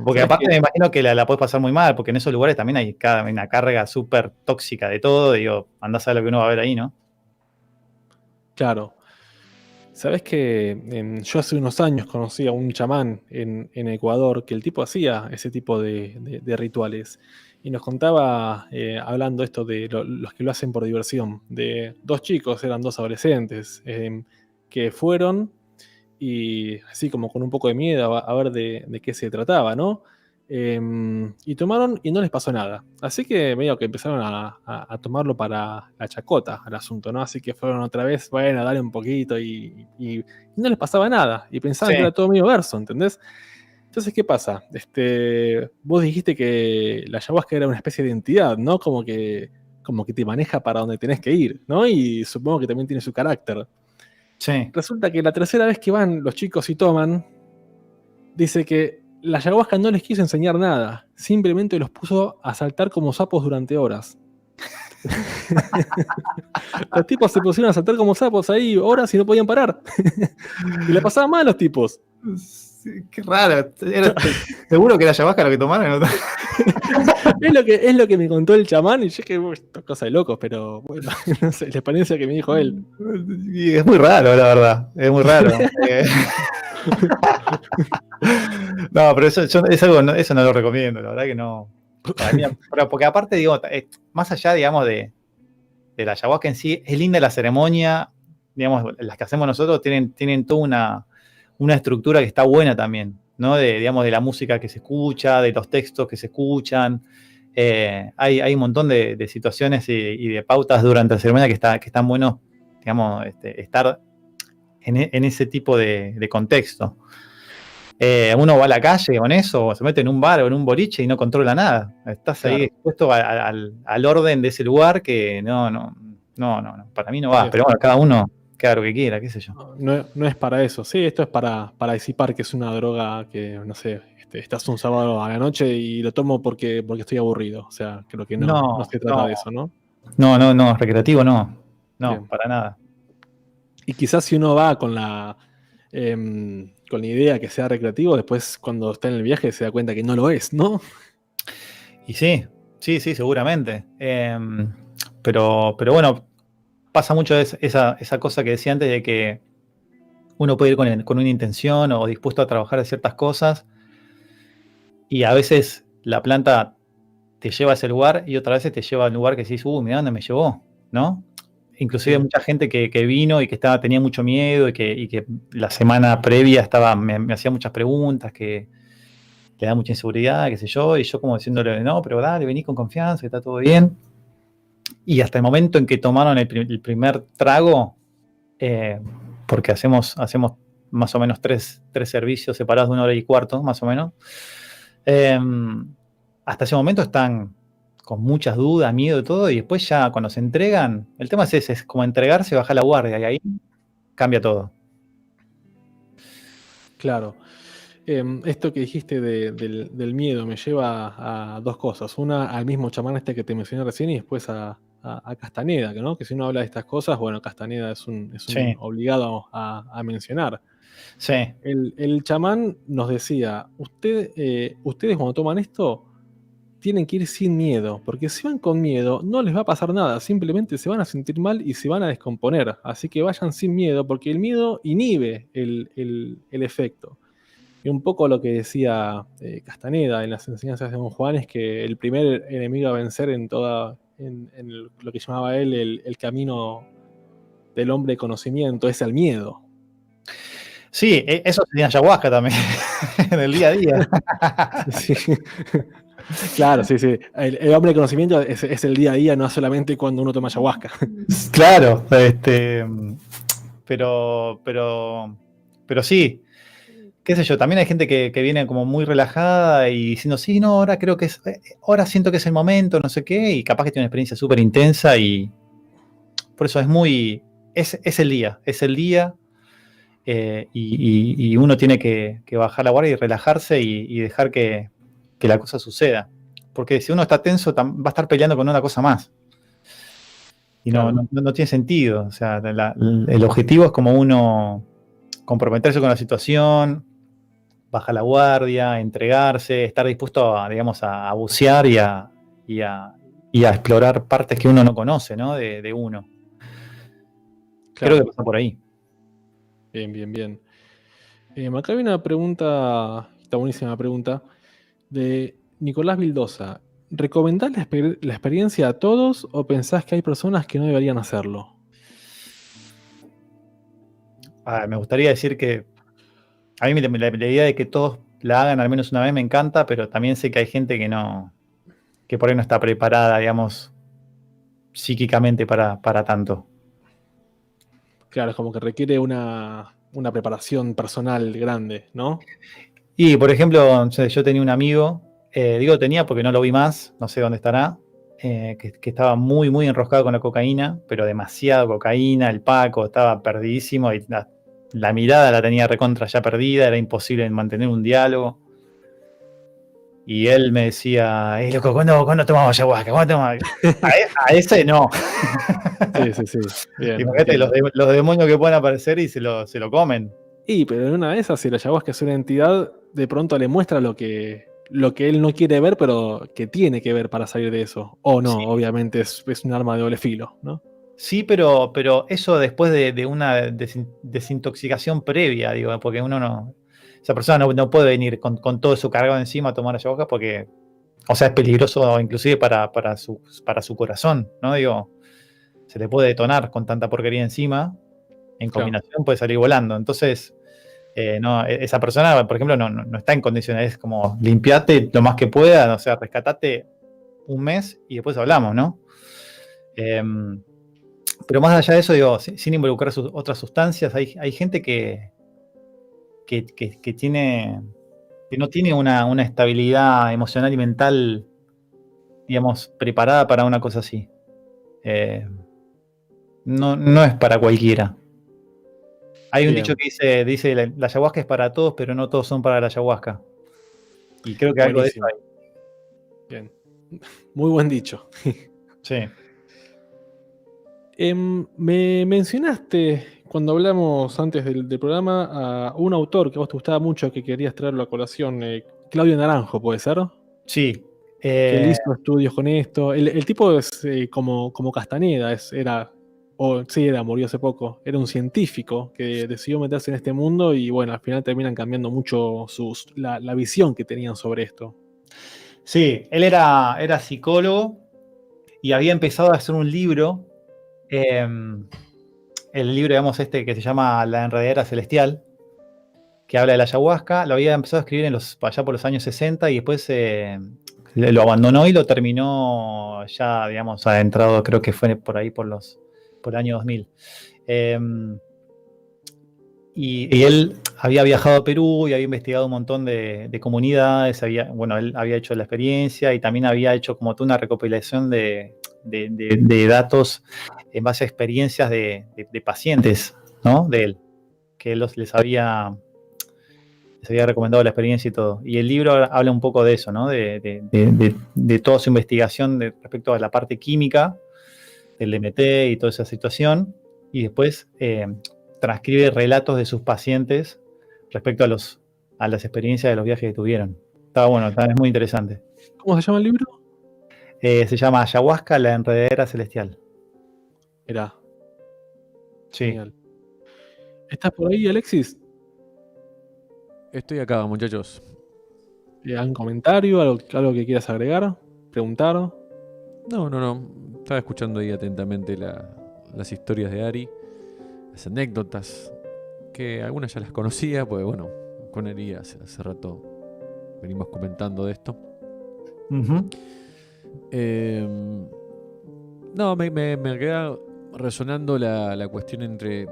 Porque aparte me imagino que la puedes pasar muy mal, porque en esos lugares también hay una carga súper tóxica de todo. Digo, andás a ver lo que uno va a ver ahí, ¿no? Claro. Sabés que yo hace unos años conocí a un chamán en Ecuador que el tipo hacía ese tipo de rituales. Y nos contaba, hablando esto de los que lo hacen por diversión, de 2 chicos, eran 2 adolescentes, que fueron y así como con un poco de miedo a ver de qué se trataba, ¿no? Y tomaron y no les pasó nada. Así que medio que empezaron a tomarlo para la chacota al asunto, ¿no? Así que fueron otra vez, bueno, dale un poquito y no les pasaba nada. Y pensaban que era todo medio verso, ¿entendés? Entonces, ¿qué pasa? Vos dijiste que la ayahuasca era una especie de entidad, ¿no? Como que te maneja para donde tenés que ir, ¿no? Y supongo que también tiene su carácter. Sí. Resulta que la tercera vez que van los chicos y toman, dice que la ayahuasca no les quiso enseñar nada, simplemente los puso a saltar como sapos durante horas. Los tipos se pusieron a saltar como sapos ahí horas y no podían parar. Y le pasaban mal a los tipos. Sí, qué raro. ¿Seguro que era ayahuasca lo que tomaron? Es lo que me contó el chamán y yo que esto es cosa de locos, pero bueno, no sé, la experiencia que me dijo él. Y es muy raro, la verdad. Es muy raro. No, pero es algo, eso no lo recomiendo, la verdad que no. Para mí, pero porque aparte, digo, más allá, digamos, de la ayahuasca en sí, es linda la ceremonia, digamos, las que hacemos nosotros tienen toda una estructura que está buena también, ¿no? Digamos, de la música que se escucha, de los textos que se escuchan. Hay un montón de situaciones y de pautas durante la ceremonia que están buenos, digamos, estar en ese tipo de contexto. Uno va a la calle con eso, o se mete en un bar o en un boliche y no controla nada. Estás ahí expuesto al orden de ese lugar que no, para mí no va. Pero bueno, cada uno que haga lo que quiera, qué sé yo. No es para eso. Sí, esto es para disipar, que es una droga que, no sé, estás un sábado a la noche y lo tomo porque estoy aburrido. O sea, creo que no se trata de eso, ¿no? No, recreativo no. No, Bien. para nada. Y quizás si uno va con la con la idea que sea recreativo, después cuando está en el viaje se da cuenta que no lo es, ¿no? Y sí, seguramente. Pero bueno, pasa mucho esa cosa que decía antes de que uno puede ir con una intención o dispuesto a trabajar en ciertas cosas y a veces la planta te lleva a ese lugar y otras veces te lleva a un lugar que decís, mirá dónde me llevó, ¿no? Inclusive Sí. mucha gente que vino y que tenía mucho miedo y que la semana previa me hacía muchas preguntas, que le da mucha inseguridad, qué sé yo, y yo como diciéndole, no, pero dale, vení con confianza, que está todo bien. Y hasta el momento en que tomaron el primer trago, porque hacemos más o menos tres servicios separados de 1 hora y cuarto, más o menos, hasta ese momento están con muchas dudas, miedo y todo, y después ya cuando se entregan, el tema es ese, es como entregarse, bajar la guardia, y ahí cambia todo. Claro. Esto que dijiste del miedo me lleva a dos cosas. Una, al mismo chamán este que te mencioné recién y después a Castaneda, ¿no? Que si uno habla de estas cosas, bueno, Castaneda es un Sí, obligado a mencionar. sí, El chamán nos decía, ustedes cuando toman esto tienen que ir sin miedo, porque si van con miedo no les va a pasar nada, simplemente se van a sentir mal y se van a descomponer. Así que vayan sin miedo, porque el miedo inhibe el efecto. Y un poco lo que decía Castaneda en las enseñanzas de Don Juan es que el primer enemigo a vencer en lo que llamaba él el camino del hombre de conocimiento es el miedo. sí, eso sería ayahuasca también, en el día a día. Sí. Claro, sí, sí. El hombre de conocimiento es el día a día, no solamente cuando uno toma ayahuasca. Claro, pero sí, qué sé yo, también hay gente que viene como muy relajada y diciendo, sí, no, ahora siento que es el momento, no sé qué, y capaz que tiene una experiencia súper intensa y por eso es el día, y uno tiene que bajar la guardia y relajarse y dejar que la cosa suceda. Porque si uno está tenso, va a estar peleando con una cosa más. Y Claro. no tiene sentido. O sea, el objetivo es como uno comprometerse con la situación, bajar la guardia, entregarse, estar dispuesto a, digamos, a bucear y a explorar partes que uno no conoce, ¿no? De uno. Creo que Claro. pasa por ahí. Bien, bien, bien. Acá hay una pregunta, esta buenísima pregunta, de Nicolás Vildosa. ¿Recomendás la experiencia a todos o pensás que hay personas que no deberían hacerlo? Me gustaría decir que a mí la idea de que todos la hagan al menos una vez me encanta, pero también sé que hay gente que por ahí no está preparada, digamos, psíquicamente para tanto. Claro, es como que requiere una preparación personal grande, ¿no? Y, por ejemplo, no sé, yo tenía un amigo, digo tenía porque no lo vi más, no sé dónde estará, que estaba muy, muy enroscado con la cocaína, pero demasiado cocaína, el Paco estaba perdidísimo y la mirada la tenía recontra ya perdida, era imposible mantener un diálogo. Y él me decía, loco, ¿cuándo tomamos ayahuasca? ¿Cuándo tomamos? A ese no. Sí, sí, sí. Bien, Imagínate entiendo. los demonios que pueden aparecer y se lo comen. Y, pero en una de esas, si la ayahuasca es una entidad, de pronto le muestra lo que él no quiere ver, pero que tiene que ver para salir de eso. O no, Sí, obviamente es un arma de doble filo, ¿no? sí, pero eso después de una desintoxicación previa, digo, porque uno no. Esa persona no puede venir con todo su cargado encima a tomar ayahuasca porque, o sea, es peligroso inclusive para su corazón, ¿no? Digo, se le puede detonar con tanta porquería encima, en Claro, combinación puede salir volando. Entonces, no, esa persona, por ejemplo, no está en condiciones, es como limpiate lo más que pueda, o sea, rescatate un mes y después hablamos, ¿no? Pero más allá de eso, digo, sin involucrar otras sustancias, hay gente que no tiene una estabilidad emocional y mental, digamos, preparada para una cosa así. No es para cualquiera. Hay un dicho bien, que dice la ayahuasca es para todos, pero no todos son para la ayahuasca. Y creo que algo de eso buenísimo. hay. Bien. Muy buen dicho. Sí. Me mencionaste cuando hablamos antes del programa a un autor que a vos te gustaba mucho, que querías traerlo a colación, Claudio Naranjo, ¿puede ser? Sí. Que él hizo estudios con esto. El tipo es como Castaneda, murió hace poco. Era un científico que decidió meterse en este mundo y bueno, al final terminan cambiando mucho la visión que tenían sobre esto. Sí, él era psicólogo y había empezado a hacer un libro. El libro, digamos, que se llama La Enredadera Celestial, que habla de la ayahuasca. Lo había empezado a escribir allá por los años 60 y después lo abandonó y lo terminó ya, digamos, adentrado, creo que fue por ahí por el año 2000. Y él había viajado a Perú y había investigado un montón de comunidades. Él había hecho la experiencia y también había hecho como toda una recopilación de datos en base a experiencias de pacientes, ¿no? De él, que él les había recomendado la experiencia y todo. Y el libro habla un poco de eso, ¿no? De toda su investigación respecto a la parte química del DMT y toda esa situación. Y después transcribe relatos de sus pacientes respecto a las experiencias de los viajes que tuvieron. Está bueno, es muy interesante. ¿Cómo se llama el libro? Se llama Ayahuasca, la Enredadera Celestial. Mirá. Sí. Genial. ¿Estás por ahí, Alexis? Estoy acá, muchachos. ¿Algún comentario? ¿Algo que quieras agregar? ¿Preguntar? No. Estaba escuchando ahí atentamente las historias de Ari, las anécdotas, que algunas ya las conocía, pues bueno, con Ari hace rato venimos comentando de esto. Uh-huh. Me queda resonando la cuestión entre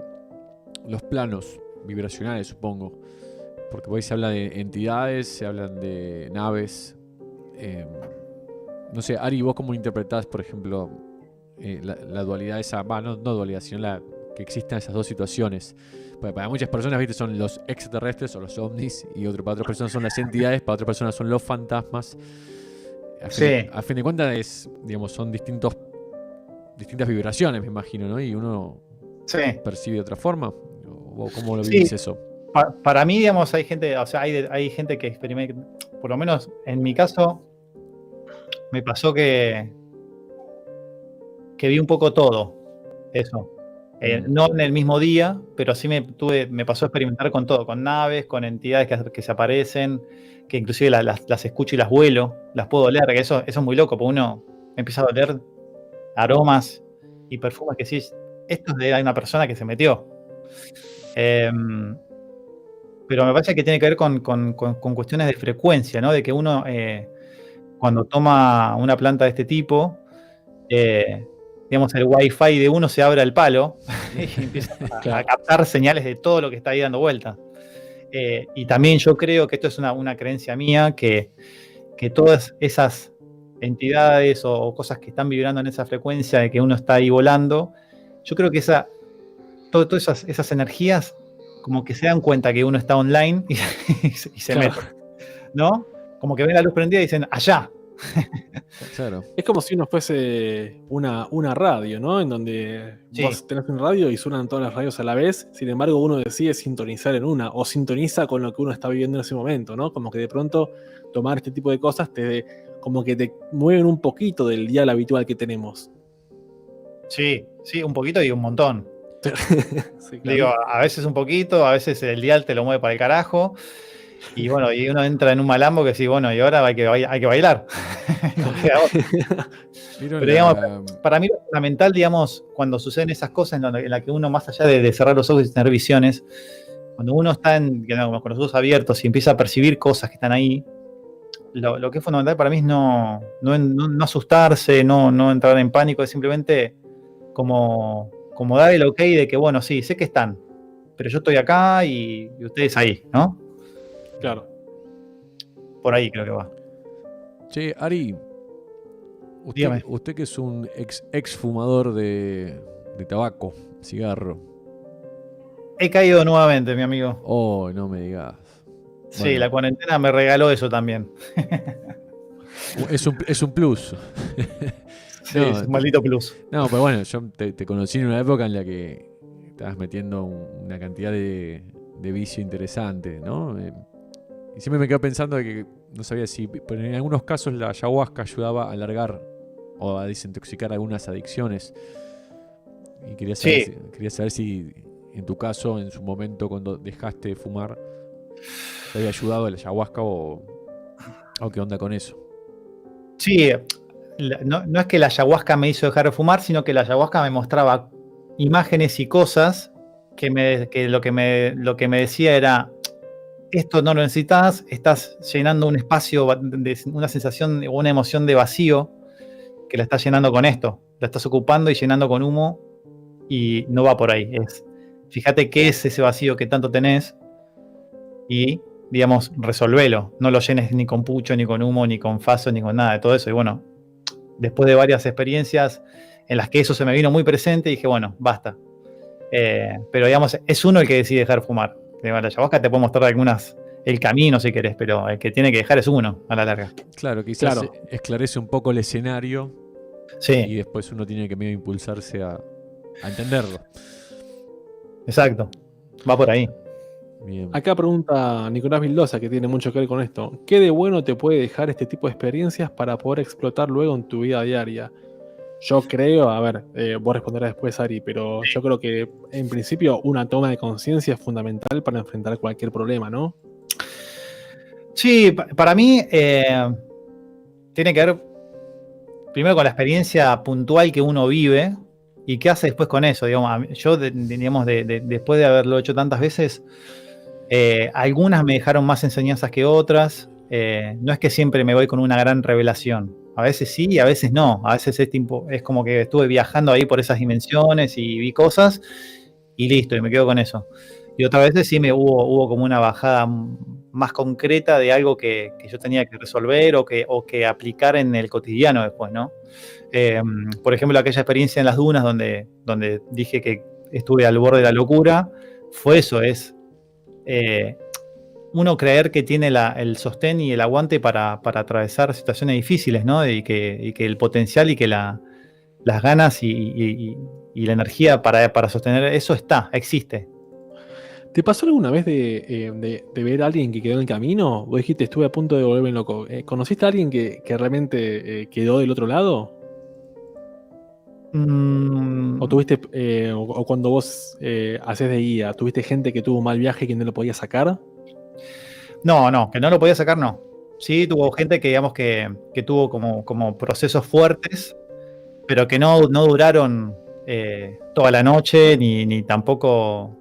los planos vibracionales, supongo. Porque hoy se habla de entidades, se hablan de naves. No sé, Ari, ¿vos cómo interpretás, por ejemplo, la dualidad esa? No dualidad, sino que existan esas dos situaciones. Porque para muchas personas, ¿viste? Son los extraterrestres o los ovnis, y para otras personas son las entidades, para otras personas son los fantasmas. A fin de cuentas, son distintas vibraciones, me imagino, ¿no? Y uno percibe de otra forma. ¿O cómo lo vivís eso? Para mí, digamos, hay gente, hay gente que experimenta, por lo menos en mi caso, me pasó que vi un poco todo eso. No en el mismo día, pero sí me pasó a experimentar con todo, con naves, con entidades que se aparecen, que inclusive las escucho y las vuelo, las puedo oler, que eso es muy loco, porque uno empieza a oler aromas y perfumes que sí, esto es de una persona que se metió. Pero me parece que tiene que ver con cuestiones de frecuencia, ¿no? De que uno, cuando toma una planta de este tipo, digamos, el wifi de uno se abre al palo y empieza a captar señales de todo lo que está ahí dando vuelta. Y también yo creo que esto es una creencia mía, que todas esas entidades o cosas que están vibrando en esa frecuencia de que uno está ahí volando, yo creo que todas esas energías como que se dan cuenta que uno está online y se meten, ¿no? Como que ven la luz prendida y dicen, allá. Claro. Es como si uno fuese una radio, ¿no? En donde vos tenés un radio y suenan todas las radios a la vez, sin embargo uno decide sintonizar en una, o sintoniza con lo que uno está viviendo en ese momento, ¿no? Como que de pronto tomar este tipo de cosas como que te mueven un poquito del dial habitual que tenemos. Sí, un poquito y un montón. Sí, claro. Digo, a veces un poquito, a veces el dial te lo mueve para el carajo. Y bueno, y uno entra en un malambo que sí, bueno, y ahora hay que bailar. Pero digamos, para mí lo fundamental, digamos, cuando suceden esas cosas en la que uno, más allá de cerrar los ojos y tener visiones, cuando uno está con los ojos abiertos y empieza a percibir cosas que están ahí, lo que es fundamental para mí es no asustarse, no entrar en pánico, es simplemente como dar el ok de que, bueno, sí, sé que están, pero yo estoy acá y ustedes ahí, ¿no? Claro. Por ahí creo que va. Che, Ari, usted que es un ex fumador de tabaco, cigarro. He caído nuevamente, mi amigo. Oh, no me digas. Sí, bueno. La cuarentena me regaló eso también. Es un plus. Sí, es un maldito plus. No, pero bueno, yo te conocí en una época en la que estabas metiendo una cantidad de vicio interesante, ¿no? Y siempre me quedo pensando de que no sabía si, pero en algunos casos la ayahuasca ayudaba a alargar o a desintoxicar algunas adicciones. Y quería saber si en tu caso, en su momento, cuando dejaste de fumar, te había ayudado el ayahuasca o qué onda con eso. Sí, no es que la ayahuasca me hizo dejar de fumar, sino que la ayahuasca me mostraba imágenes y cosas que lo que me decía era: esto no lo necesitas, estás llenando un espacio, una sensación o una emoción de vacío que la estás llenando con esto. La estás ocupando y llenando con humo y no va por ahí. Fíjate qué es ese vacío que tanto tenés y, digamos, resolvelo. No lo llenes ni con pucho, ni con humo, ni con faso, ni con nada de todo eso. Y bueno, después de varias experiencias en las que eso se me vino muy presente, dije, bueno, basta. Pero digamos, es uno el que decide dejar fumar. La ayahuasca te puede mostrar el camino si querés, pero el que tiene que dejar es uno a la larga. Claro, quizás esclarece un poco el escenario Sí. Y después uno tiene que medio impulsarse a entenderlo. Exacto, va por ahí. Bien. Acá pregunta Nicolás Vildosa, que tiene mucho que ver con esto. ¿Qué de bueno te puede dejar este tipo de experiencias para poder explotar luego en tu vida diaria? Yo creo, a ver, vos responderás después, Ari, pero yo creo que en principio una toma de conciencia es fundamental para enfrentar cualquier problema, ¿no? Sí, para mí tiene que ver primero con la experiencia puntual que uno vive y qué hace después con eso. Digamos, yo, después de haberlo hecho tantas veces, algunas me dejaron más enseñanzas que otras. No es que siempre me voy con una gran revelación. A veces sí y a veces no. A veces es como que estuve viajando ahí por esas dimensiones y vi cosas y listo, y me quedo con eso. Y otras veces sí hubo como una bajada más concreta de algo que yo tenía que resolver o que aplicar en el cotidiano después, ¿no? Por ejemplo, aquella experiencia en las dunas donde dije que estuve al borde de la locura, fue eso, es uno creer que tiene el sostén y el aguante para atravesar situaciones difíciles, ¿no? Y que el potencial y que las ganas y la energía para sostener eso existe. ¿Te pasó alguna vez de ver a alguien que quedó en el camino? Vos dijiste, estuve a punto de volverme loco. ¿Conociste a alguien que realmente quedó del otro lado? ¿O tuviste, o cuando vos hacés de guía, tuviste gente que tuvo un mal viaje y que no lo podía sacar? No, que no lo podía sacar, no. Sí, tuvo gente que, digamos, que tuvo como procesos fuertes, pero que no duraron toda la noche, ni tampoco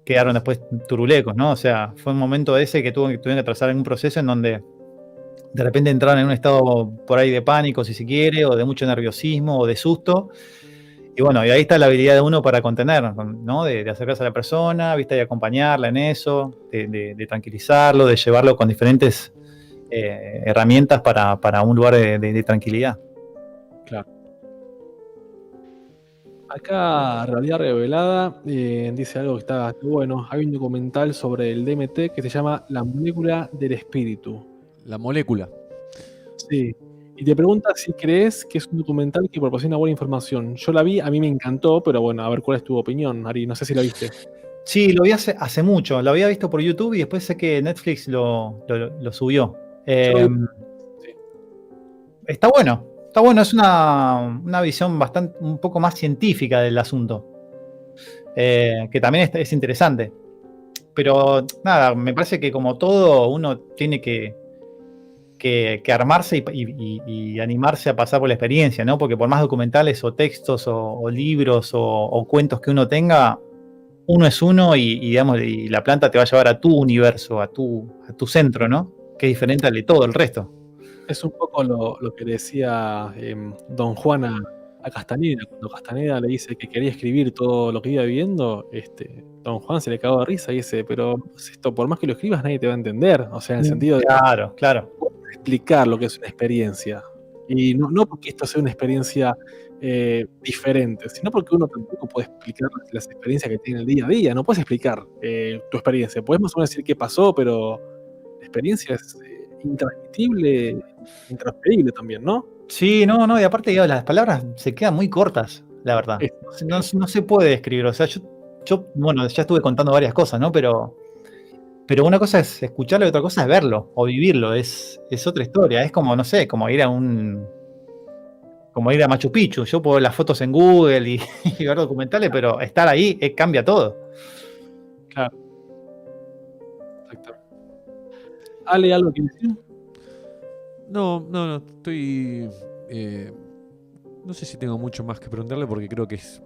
quedaron después turulecos, ¿no? O sea, fue un momento ese que tuvieron que atravesar algún proceso en donde de repente entraron en un estado por ahí de pánico, si se quiere, o de mucho nerviosismo, o de susto. Y bueno, y ahí está la habilidad de uno para contener, ¿no? De acercarse a la persona, ¿viste? Y acompañarla en eso, de tranquilizarlo, de llevarlo con diferentes herramientas para un lugar de tranquilidad. Claro. Acá, Realidad Revelada dice algo que está bueno. Hay un documental sobre el DMT que se llama La molécula del espíritu. La molécula. Sí. Y te pregunta si crees que es un documental que proporciona buena información. Yo la vi, a mí me encantó, pero bueno, a ver cuál es tu opinión, Ari. No sé si la viste. Sí, lo vi hace mucho. Lo había visto por YouTube y después sé que Netflix lo subió. Sí. Está bueno. Está bueno, es una visión un poco más científica del asunto. Que también es interesante. Pero nada, me parece que como todo, uno tiene que armarse y animarse a pasar por la experiencia, ¿no? Porque por más documentales o textos o libros o cuentos que uno tenga, uno es uno digamos, y la planta te va a llevar a tu universo, a tu centro, ¿no? Que es diferente al de todo el resto. Es un poco lo que decía Don Juan a Castaneda. Cuando Castaneda le dice que quería escribir todo lo que iba viviendo, Don Juan se le cagó de risa y dice, pero esto por más que lo escribas nadie te va a entender. O sea, en el sentido de Claro. explicar lo que es una experiencia. Y no porque esto sea una experiencia diferente, sino porque uno tampoco puede explicar las experiencias que tiene el día a día. No puedes explicar tu experiencia. Puedes más o menos decir qué pasó, pero la experiencia es intransmitible, intransferible también, ¿no? Sí, no, y aparte, digamos, las palabras se quedan muy cortas, la verdad. No se puede describir. O sea, yo yo, bueno, ya estuve contando varias cosas, ¿no? Pero una cosa es escucharlo y otra cosa es verlo o vivirlo. Es otra historia. Es como, no sé, como ir a Machu Picchu. Yo puedo ver las fotos en Google y, y ver documentales, pero estar ahí cambia todo. Claro. Exacto. Ale, ¿algo que decir? No, estoy... no sé si tengo mucho más que preguntarle porque creo que es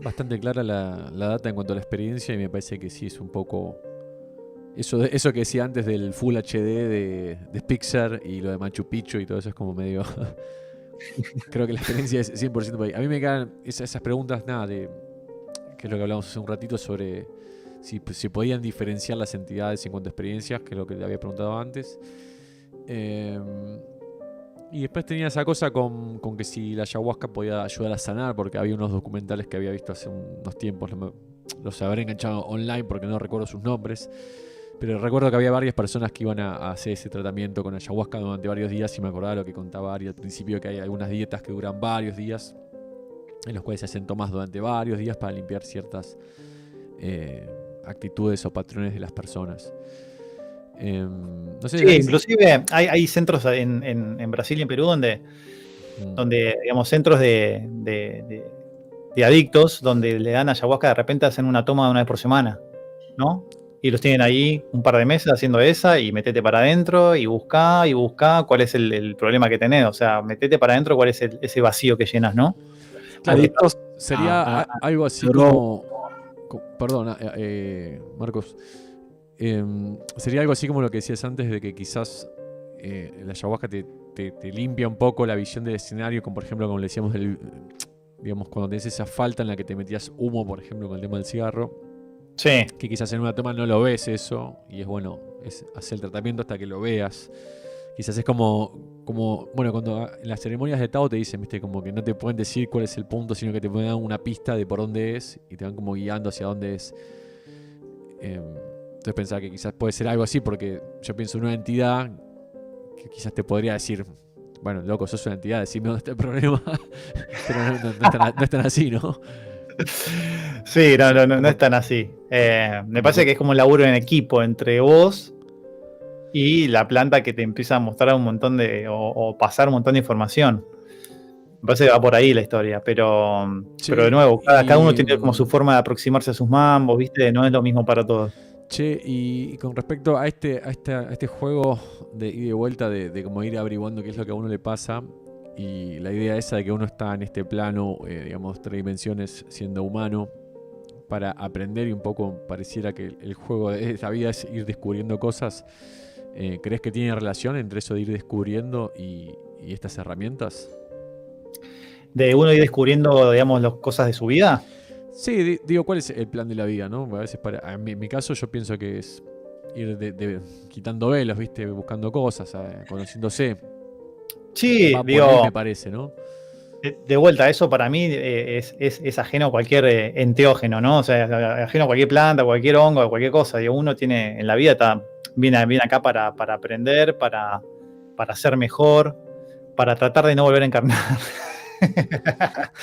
bastante clara la data en cuanto a la experiencia y me parece que sí es un poco... Eso que decía antes del Full HD de Pixar y lo de Machu Picchu y todo eso es como medio... Creo que la experiencia es 100% por ahí. A mí me quedan esas preguntas, nada, que es lo que hablamos hace un ratito sobre si podían diferenciar las entidades en cuanto a experiencias, que es lo que le había preguntado antes. Y después tenía esa cosa con que si la ayahuasca podía ayudar a sanar, porque había unos documentales que había visto hace unos tiempos, los habré enganchado online porque no recuerdo sus nombres, pero recuerdo que había varias personas que iban a hacer ese tratamiento con ayahuasca durante varios días y me acordaba lo que contaba Ari al principio, que hay algunas dietas que duran varios días, en los cuales se hacen tomas durante varios días para limpiar ciertas actitudes o patrones de las personas. No sé, Sí, inclusive hay centros en Brasil y en Perú donde digamos, centros de adictos, donde le dan ayahuasca, de repente hacen una toma una vez por semana, ¿no? Y los tienen ahí un par de meses haciendo esa y metete para adentro y buscá cuál es el problema que tenés. O sea, metete para adentro cuál es ese vacío que llenas, ¿no? claro, Adictos sería algo así droga. perdón, Marcos. Sería algo así como lo que decías antes de que quizás la ayahuasca te limpia un poco la visión del escenario, como por ejemplo, como le decíamos, digamos, cuando tenés esa falta en la que te metías humo, por ejemplo, con el tema del cigarro. Sí. Que quizás en una toma no lo ves eso, y es bueno, es hacer el tratamiento hasta que lo veas. Quizás es como bueno, cuando en las ceremonias de Tao te dicen, viste, como que no te pueden decir cuál es el punto, sino que te pueden dar una pista de por dónde es, y te van como guiando hacia dónde es. Entonces pensaba que quizás puede ser algo así, porque yo pienso en una entidad que quizás te podría decir, bueno, loco, sos una entidad, decime dónde está el problema. Pero no es tan así, ¿no? Sí, no es tan así. Me parece que es como un laburo en equipo entre vos y la planta que te empieza a mostrar un montón o pasar un montón de información. Me parece que va por ahí la historia, pero de nuevo, cada uno tiene como su forma de aproximarse a sus mambos, ¿viste? No es lo mismo para todos. Che, y con respecto a este juego de ida y vuelta, de como ir averiguando qué es lo que a uno le pasa, y la idea esa de que uno está en este plano, digamos, 3 dimensiones, siendo humano, para aprender, y un poco pareciera que el juego de esta vida es ir descubriendo cosas. ¿Crees que tiene relación entre eso de ir descubriendo y estas herramientas? De uno ir descubriendo, digamos, las cosas de su vida. Sí, digo, ¿cuál es el plan de la vida, no? A veces en mi caso yo pienso que es ir quitando velos, ¿viste? Buscando cosas, conociéndose. Sí, Va por digo, ahí, me parece, ¿no? de vuelta, eso para mí es ajeno a cualquier enteógeno, ¿no? O sea, ajeno a cualquier planta, cualquier hongo, a cualquier cosa. Digo, uno tiene en la vida, viene acá para aprender, para ser mejor, para tratar de no volver a encarnar.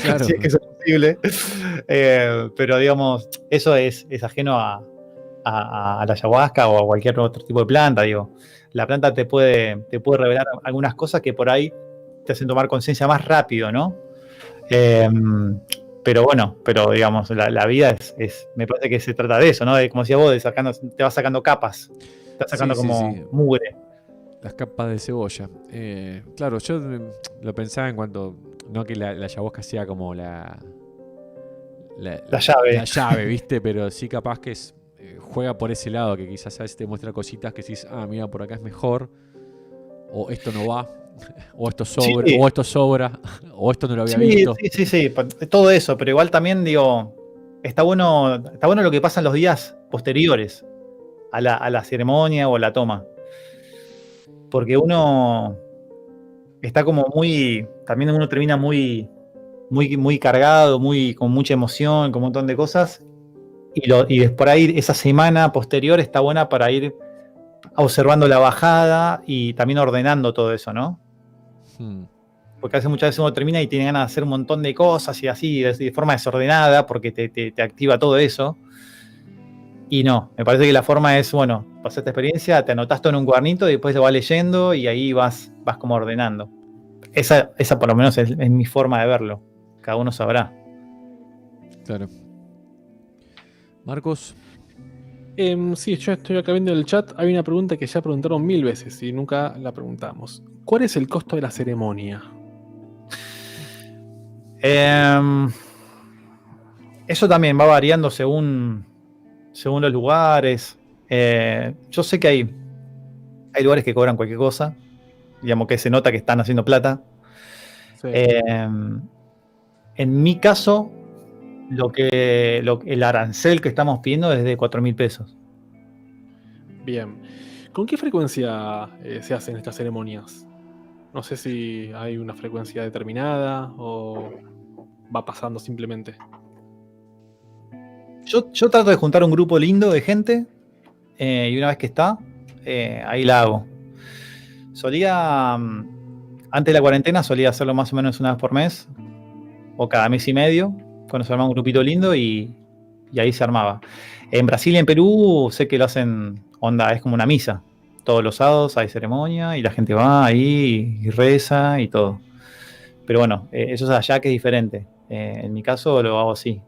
Claro. Si es que eso es posible. Pero digamos, eso es ajeno a la ayahuasca o a cualquier otro tipo de planta. Digo, la planta te puede revelar algunas cosas que por ahí te hacen tomar conciencia más rápido, ¿no? Pero bueno, digamos, la vida me parece que se trata de eso, ¿no? De, como decía vos, te vas sacando capas, te vas sacando Sí. mugre. Las capas de cebolla. Claro, yo lo pensaba en cuanto, no que la ayahuasca sea como la llave. La llave, ¿viste? Pero sí capaz que juega por ese lado, que quizás a veces te muestra cositas que decís, mira, por acá es mejor, o esto no va, o esto sobra, Sí. o esto sobra, o esto no lo había visto. Sí, todo eso, pero igual también digo, está bueno lo que pasa en los días posteriores a la ceremonia o a la toma. Porque uno está como también uno termina muy cargado, con mucha emoción, con un montón de cosas. Y por ahí esa semana posterior está buena para ir observando la bajada y también ordenando todo eso, ¿no? porque muchas veces uno termina y tiene ganas de hacer un montón de cosas y así, de forma desordenada, porque te activa todo eso. Y no, me parece que la forma es, bueno, pasar esta experiencia, te anotás todo en un cuadernito y después lo vas leyendo y ahí vas como ordenando. Esa por lo menos es mi forma de verlo. Cada uno sabrá. Claro. Marcos. Sí, yo estoy acá viendo el chat. Hay una pregunta que ya preguntaron 1000 veces y nunca la preguntamos. ¿Cuál es el costo de la ceremonia? Eso también va variando según los lugares. Yo sé que hay lugares que cobran cualquier cosa. Digamos que se nota que están haciendo plata. Sí. En mi caso, el arancel que estamos pidiendo es de 4.000 pesos. Bien. ¿Con qué frecuencia se hacen estas ceremonias? No sé si hay una frecuencia determinada o va pasando simplemente. Yo trato de juntar un grupo lindo de gente y una vez que está, ahí la hago. Antes de la cuarentena solía hacerlo más o menos una vez por mes o cada mes y medio, cuando se armaba un grupito lindo y ahí se armaba. En Brasil y en Perú sé que lo hacen onda, es como una misa. Todos los sábados hay ceremonia y la gente va ahí y reza y todo. Pero bueno, eso es allá que es diferente. En mi caso lo hago así,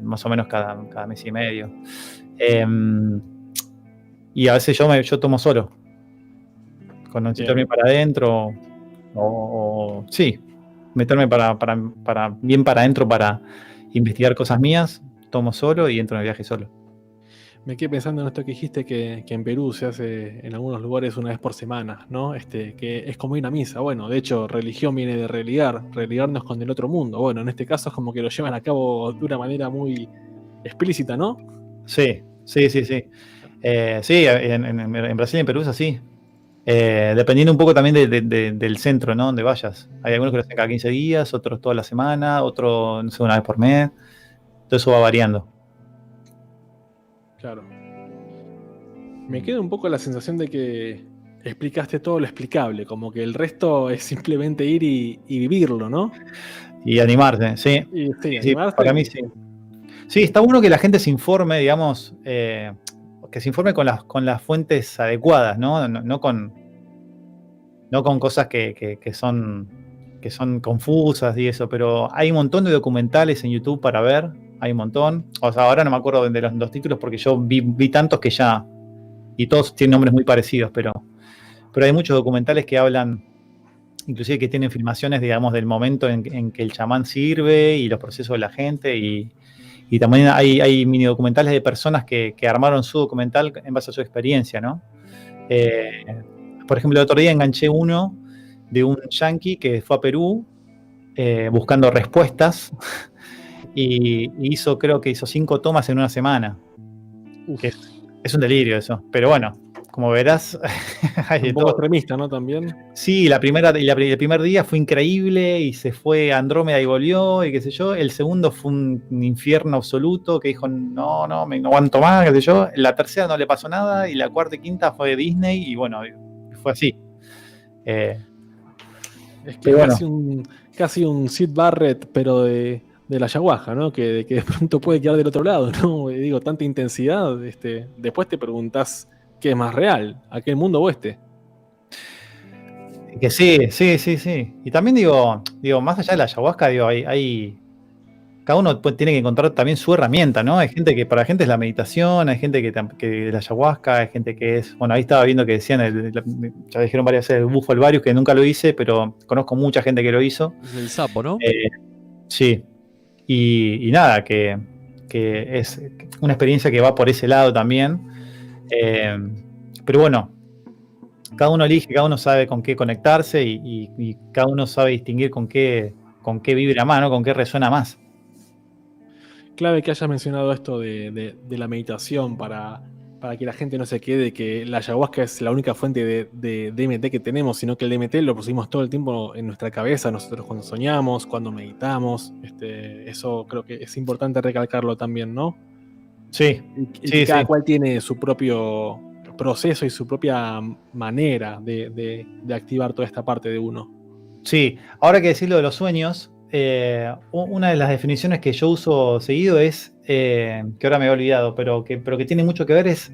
más o menos cada mes y medio. Y a veces yo tomo solo. Cuando necesito irme para adentro sí, meterme bien para adentro para investigar cosas mías, tomo solo y entro en el viaje solo. Me quedé pensando en esto que dijiste que en Perú se hace en algunos lugares una vez por semana, ¿no? Que es como ir a misa. Bueno, de hecho, religión viene de religarnos con el otro mundo. Bueno, en este caso es como que lo llevan a cabo de una manera muy explícita, ¿no? Sí. Sí, en Brasil y en Perú es así. Dependiendo un poco también del centro, ¿no? Donde vayas. Hay algunos que lo hacen cada 15 días, otros toda la semana, otros, no sé, una vez por mes. Todo eso va variando. Claro. Me queda un poco la sensación de que explicaste todo lo explicable, como que el resto es simplemente ir y vivirlo, ¿no? Y animarse, sí. Y sí, Sí, animarse. para mí sí. Sí, está bueno que la gente se informe, digamos, que se informe con las fuentes adecuadas, ¿no? No con cosas que son confusas y eso, pero hay un montón de documentales en YouTube para ver, hay un montón. O sea, ahora no me acuerdo de los títulos porque yo vi tantos que ya, y todos tienen nombres muy parecidos, pero hay muchos documentales que hablan, inclusive que tienen filmaciones, digamos, del momento en que el chamán sirve y los procesos de la gente, y también hay mini documentales de personas que armaron su documental en base a su experiencia, ¿no? Por ejemplo, el otro día enganché uno de un yanqui que fue a Perú buscando respuestas y creo que hizo 5 tomas en una semana. Que es un delirio eso, pero bueno, como verás, hay de un poco todo. extremista, ¿no? También. Sí, el primer día fue increíble y se fue a Andrómeda y volvió y qué sé yo. El segundo fue un infierno absoluto que dijo, no aguanto más, qué sé yo. La tercera no le pasó nada y la cuarta y quinta fue de Disney y bueno, fue así. Es que es bueno, casi un Sid Barrett, pero de la ayahuasca, ¿no? Que de pronto puede quedar del otro lado, ¿no? Y digo, tanta intensidad. Después te preguntás qué es más real, aquel mundo o este. que sí. Y también digo, más allá de la ayahuasca, digo, cada uno tiene que encontrar también su herramienta, ¿no? Hay gente que, para la gente es la meditación, hay gente que la ayahuasca, hay gente que es, bueno, ahí estaba viendo que decían, ya dijeron varias veces, el bufo alvarius, que nunca lo hice, pero conozco mucha gente que lo hizo. El sapo, ¿no? Sí. Y nada, que es una experiencia que va por ese lado también. Pero bueno, cada uno elige, cada uno sabe con qué conectarse y cada uno sabe distinguir con qué vibra más, ¿no? Con qué resuena más. Clave que hayas mencionado esto de la meditación para que la gente no se quede que la ayahuasca es la única fuente de DMT que tenemos, sino que el DMT lo pusimos todo el tiempo en nuestra cabeza, nosotros cuando soñamos, cuando meditamos. Eso creo que es importante recalcarlo también, ¿no? Sí. Y cada cual tiene su propio proceso y su propia manera de activar toda esta parte de uno. Sí, ahora que decís lo de los sueños, una de las definiciones que yo uso seguido es, que ahora me he olvidado, pero que tiene mucho que ver es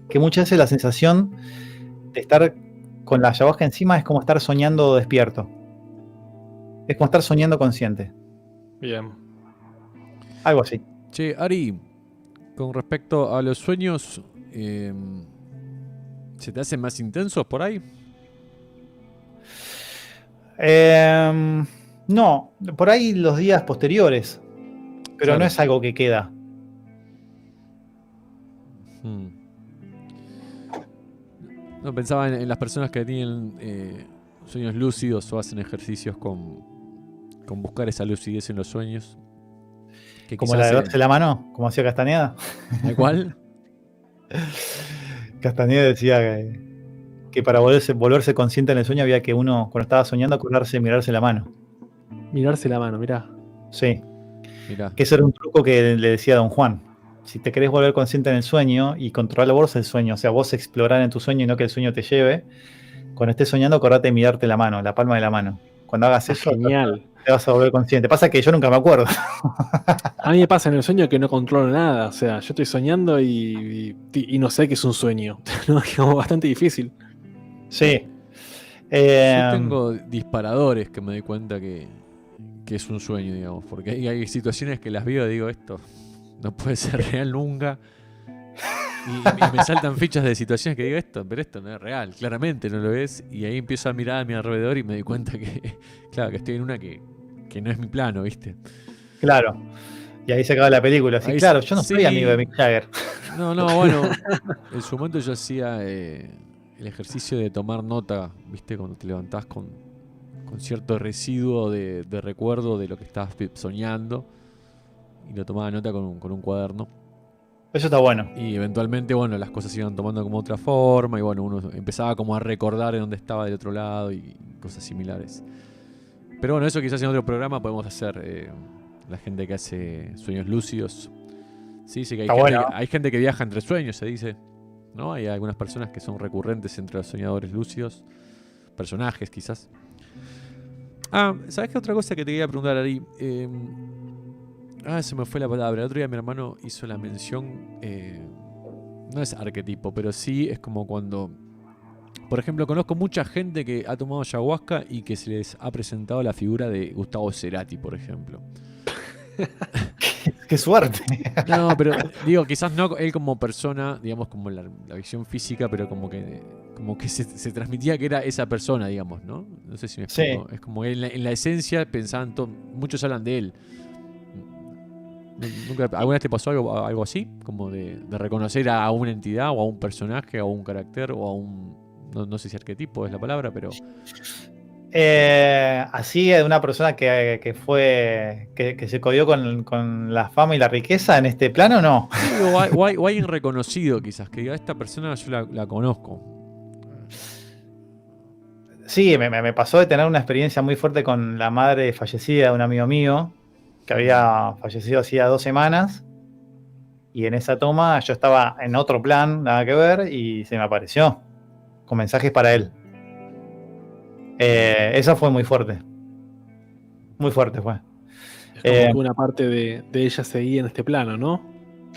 que muchas veces la sensación de estar con la ayahuasca encima es como estar soñando despierto. Es como estar soñando consciente. Bien. Algo así. Che, Ari, con respecto a los sueños, ¿se te hacen más intensos por ahí? No, por ahí los días posteriores, pero Claro. no es algo que queda. No, pensaba en las personas que tienen sueños lúcidos o hacen ejercicios con buscar esa lucidez en los sueños. Que Como la de darse la mano, como hacía Castañeda. ¿De cuál? Castañeda decía que para volverse consciente en el sueño había que uno, cuando estaba soñando, acordarse y mirarse la mano. Mirarse la mano, mirá. Sí, Mirá. que ese era un truco que le decía a Don Juan. Si te querés volver consciente en el sueño y controlar vos el sueño, o sea, vos explorar en tu sueño y no que el sueño te lleve, cuando estés soñando, acordate de mirarte la mano, la palma de la mano. Cuando hagas eso, Genial. te vas a volver consciente. Pasa que yo nunca me acuerdo. A mí me pasa en el sueño que no controlo nada. O sea, yo estoy soñando y no sé que es un sueño. ¿No? Es como bastante difícil. Sí. Yo tengo disparadores que me doy cuenta que es un sueño, digamos. Porque hay situaciones que las veo y digo, esto no puede ser real nunca. Y me saltan fichas de situaciones que digo, pero esto no es real. Claramente no lo es. Y ahí empiezo a mirar a mi alrededor y me doy cuenta que, claro, que estoy en una que no es mi plano, ¿viste? Claro. Y ahí se acaba la película. Sí, Ahí claro, yo no sí. soy amigo de Mick Jagger. No, bueno. En su momento yo hacía el ejercicio de tomar nota, ¿viste? Cuando te levantás con cierto residuo de recuerdo de lo que estabas soñando. Y lo tomaba nota con un cuaderno. Eso está bueno. Y eventualmente, bueno, las cosas iban tomando como otra forma. Y bueno, uno empezaba como a recordar de dónde estaba del otro lado y cosas similares. Pero bueno, eso quizás en otro programa podemos hacer. La gente que hace sueños lúcidos. Sí, dice que hay gente que viaja entre sueños, se dice. ¿No? Hay algunas personas que son recurrentes entre los soñadores lúcidos. Personajes, quizás. ¿Sabes qué otra cosa que te quería preguntar, Ari? Se me fue la palabra. El otro día mi hermano hizo la mención. No es arquetipo, pero sí es como cuando. Por ejemplo, conozco mucha gente que ha tomado ayahuasca y que se les ha presentado la figura de Gustavo Cerati, por ejemplo. Qué suerte. No, pero digo, quizás no él como persona, digamos, como la visión física, pero como que se transmitía que era esa persona, digamos, ¿no? No sé si me explico. Sí. Es como en la esencia pensaban, muchos hablan de él. ¿Alguna vez te pasó algo así? Como de reconocer a una entidad o a un personaje o a un carácter o a un... No sé si arquetipo es la palabra, pero... así de una persona que se codió con la fama y la riqueza en este plano, no. O alguien reconocido quizás, que diga, esta persona yo la conozco. Sí, me pasó de tener una experiencia muy fuerte con la madre fallecida de un amigo mío, que había fallecido hacía 2 semanas, y en esa toma yo estaba en otro plan, nada que ver, y se me apareció, con mensajes para él. Eso fue muy fuerte. Muy fuerte fue. Es como que una parte de ella seguía en este plano, ¿no?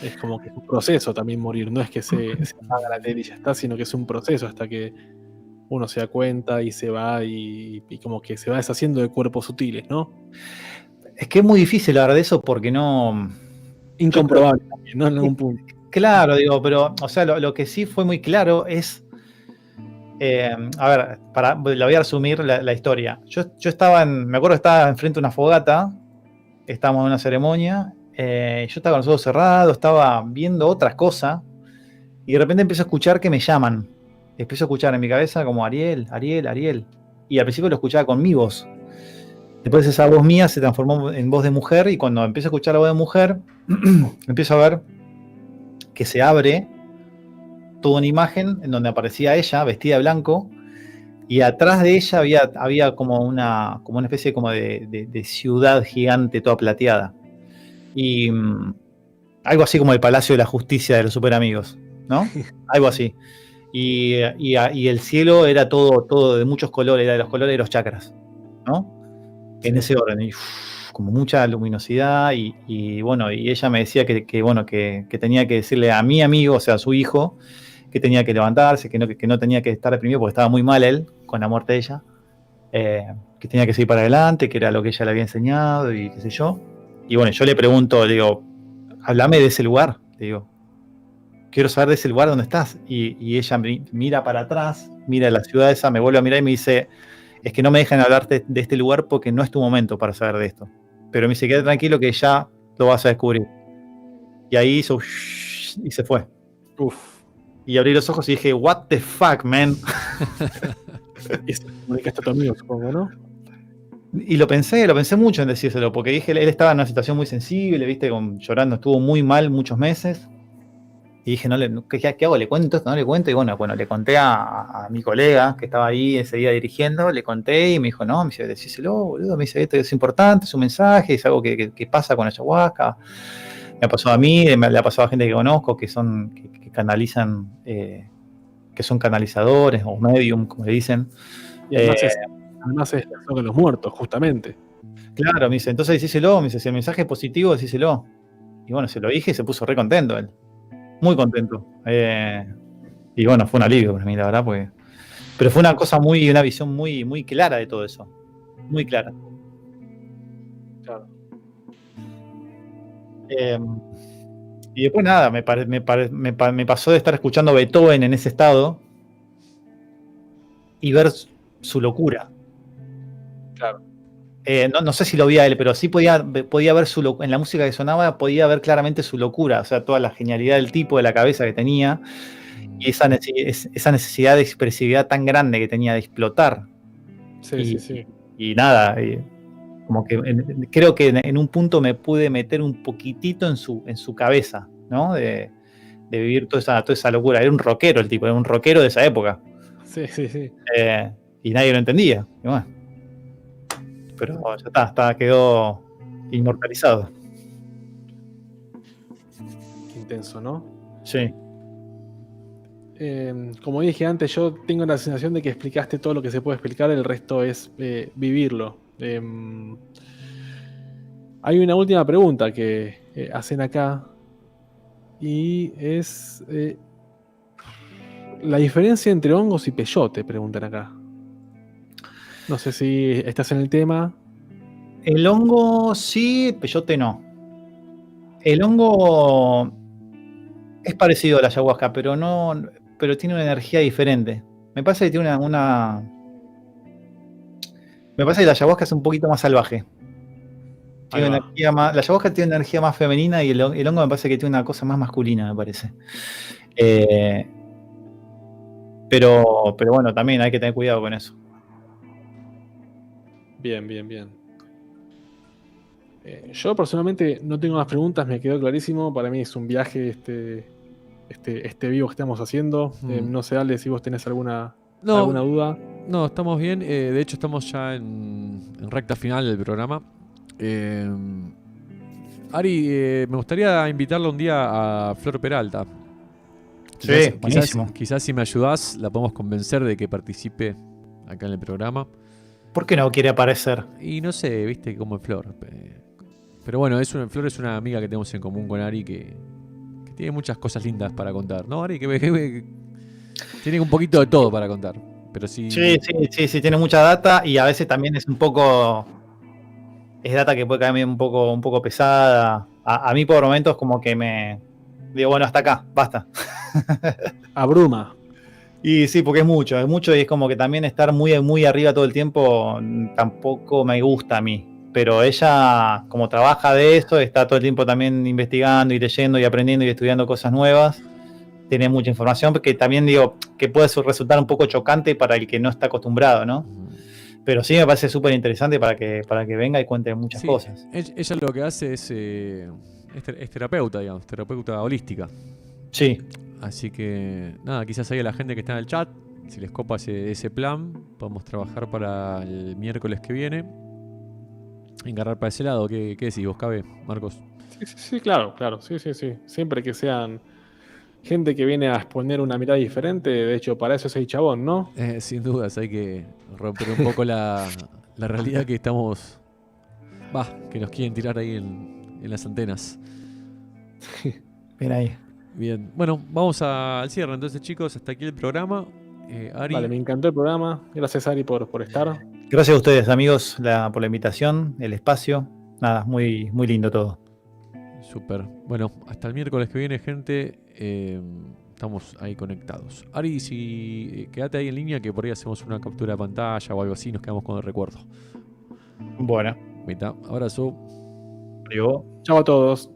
Es como que es un proceso también morir, no es que se apaga la tele y ya está, sino que es un proceso hasta que uno se da cuenta y se va y como que se va deshaciendo de cuerpos sutiles, ¿no? Es que es muy difícil hablar de eso porque no... Incomprobable también, ¿no? En algún punto. Claro, digo, pero, o sea, lo que sí fue muy claro es... a ver, la voy a resumir la historia. Yo estaba me acuerdo que estaba enfrente de una fogata, estábamos en una ceremonia, yo estaba con los ojos cerrados, estaba viendo otras cosas, y de repente empiezo a escuchar que me llaman. Empiezo a escuchar en mi cabeza como Ariel, Ariel, Ariel. Y al principio lo escuchaba con mi voz. Después esa voz mía se transformó en voz de mujer, y cuando empiezo a escuchar la voz de mujer, empiezo a ver que se abre toda una imagen en donde aparecía ella vestida de blanco, y atrás de ella había como una especie como de ciudad gigante toda plateada, y algo así como el Palacio de la Justicia de los Super Amigos, ¿no? Algo así. Y el cielo era todo de muchos colores, era de los colores de los chakras. ¿no? En ese orden, y como mucha luminosidad, y bueno, y ella me decía que tenía que decirle a mi amigo, o sea, a su hijo, que tenía que levantarse, que no tenía que estar deprimido porque estaba muy mal él con la muerte de ella, que tenía que seguir para adelante, que era lo que ella le había enseñado y qué sé yo. Y bueno, yo le pregunto, le digo, háblame de ese lugar, le digo, quiero saber de ese lugar donde estás. Y ella mira para atrás, mira la ciudad esa, me vuelve a mirar y me dice, es que no me dejan hablarte de este lugar porque no es tu momento para saber de esto. Pero me dice, quédate tranquilo que ya lo vas a descubrir. Y ahí hizo y se fue. Uf. Y abrí los ojos y dije, what the fuck, man. Y se comunicaste a tu amigo, supongo, ¿no? Y lo pensé mucho en decírselo, porque dije, él estaba en una situación muy sensible, viste, llorando, estuvo muy mal muchos meses. Y dije, ¿qué hago? ¿Le cuento esto? ¿No le cuento? Y bueno, le conté a mi colega que estaba ahí ese día dirigiendo, le conté y me dijo, no, me dice, decíselo, boludo, me dice, esto es importante, es un mensaje, es algo que pasa con la ayahuasca. Me ha pasado a mí, le ha pasado a gente que conozco que canalizan, que son canalizadores o medium, como le dicen. Y además es la zona de los muertos, justamente. Claro, me dice, entonces decíselo, me dice, si el mensaje es positivo, decíselo. Y bueno, se lo dije y se puso re contento él. Muy contento. Y bueno, fue un alivio para mí, la verdad, pero fue una visión muy, muy clara de todo eso. Muy clara. Claro. Y después nada, me pasó de estar escuchando Beethoven en ese estado y ver su locura. Claro. No sé si lo vi a él, pero sí podía ver en la música que sonaba, podía ver claramente su locura, o sea, toda la genialidad del tipo, de la cabeza que tenía, y esa necesidad de expresividad tan grande que tenía de explotar. Sí. Y nada, como que creo que en un punto me pude meter un poquitito en su cabeza, ¿no? De vivir toda esa locura. Era un rockero el tipo, era un rockero de esa época. Sí. Y nadie lo entendía. Y bueno, pero ya está, quedó inmortalizado. Qué intenso, ¿no? Sí. Como dije antes, yo tengo la sensación de que explicaste todo lo que se puede explicar, el resto es vivirlo. Hay una última pregunta que hacen acá y es la diferencia entre hongos y peyote, preguntan acá. No sé si estás en el tema. El hongo sí, peyote no. El hongo es parecido a la ayahuasca, pero tiene una energía diferente. Me parece que tiene me parece que la ayahuasca es un poquito más salvaje. Tiene la ayahuasca tiene una energía más femenina y el hongo me parece que tiene una cosa más masculina, me parece. Pero bueno, también hay que tener cuidado con eso. Bien. Yo personalmente no tengo más preguntas, me quedó clarísimo. Para mí es un viaje este vivo que estamos haciendo. No sé, Ale, si vos tenés alguna duda. No, estamos bien. De hecho, estamos ya en recta final del programa. Ari, me gustaría invitarla un día a Flor Peralta. Sí, buenísimo. Quizás si me ayudás, la podemos convencer de que participe acá en el programa. ¿Por qué no quiere aparecer? Y no sé, viste cómo es Flor. Pero bueno, Flor es una amiga que tenemos en común con Ari que tiene muchas cosas lindas para contar, ¿no, Ari? Que tiene un poquito de todo para contar. Pero sí. Sí, tiene mucha data y a veces también es un poco. Es data que puede caerme un poco pesada. A mí por momentos como que me digo, bueno, hasta acá, basta. Abruma. Y sí, porque es mucho y es como que también estar muy, muy arriba todo el tiempo tampoco me gusta a mí. Pero ella, como trabaja de esto, está todo el tiempo también investigando y leyendo y aprendiendo y estudiando cosas nuevas. Tiene mucha información, porque también digo que puede resultar un poco chocante para el que no está acostumbrado, ¿no? Pero sí me parece súper interesante para que venga y cuente muchas cosas. Ella lo que hace es terapeuta, digamos, terapeuta holística. Sí. Así que, nada, quizás ahí a la gente que está en el chat, si les copa ese plan, podemos trabajar para el miércoles que viene. Encargar para ese lado. ¿Qué decís vos, Cabe, Marcos? Sí, claro. Sí. Siempre que sean gente que viene a exponer una mirada diferente, de hecho, para eso es el chabón, ¿no? Sin dudas, hay que romper un poco la la realidad que estamos... que nos quieren tirar ahí en las antenas. Bien ahí. Bien, bueno, vamos al cierre entonces, chicos. Hasta aquí el programa. Ari, Vale, me encantó el programa. Gracias, Ari, por estar. Gracias a ustedes, amigos, por la invitación, el espacio. Nada, muy, muy lindo todo. súper. Bueno, hasta el miércoles que viene, gente. Estamos ahí conectados. Ari, si quédate ahí en línea, que por ahí hacemos una captura de pantalla o algo así, nos quedamos con el recuerdo. Bueno, Mita, abrazo. digo. Chao a todos.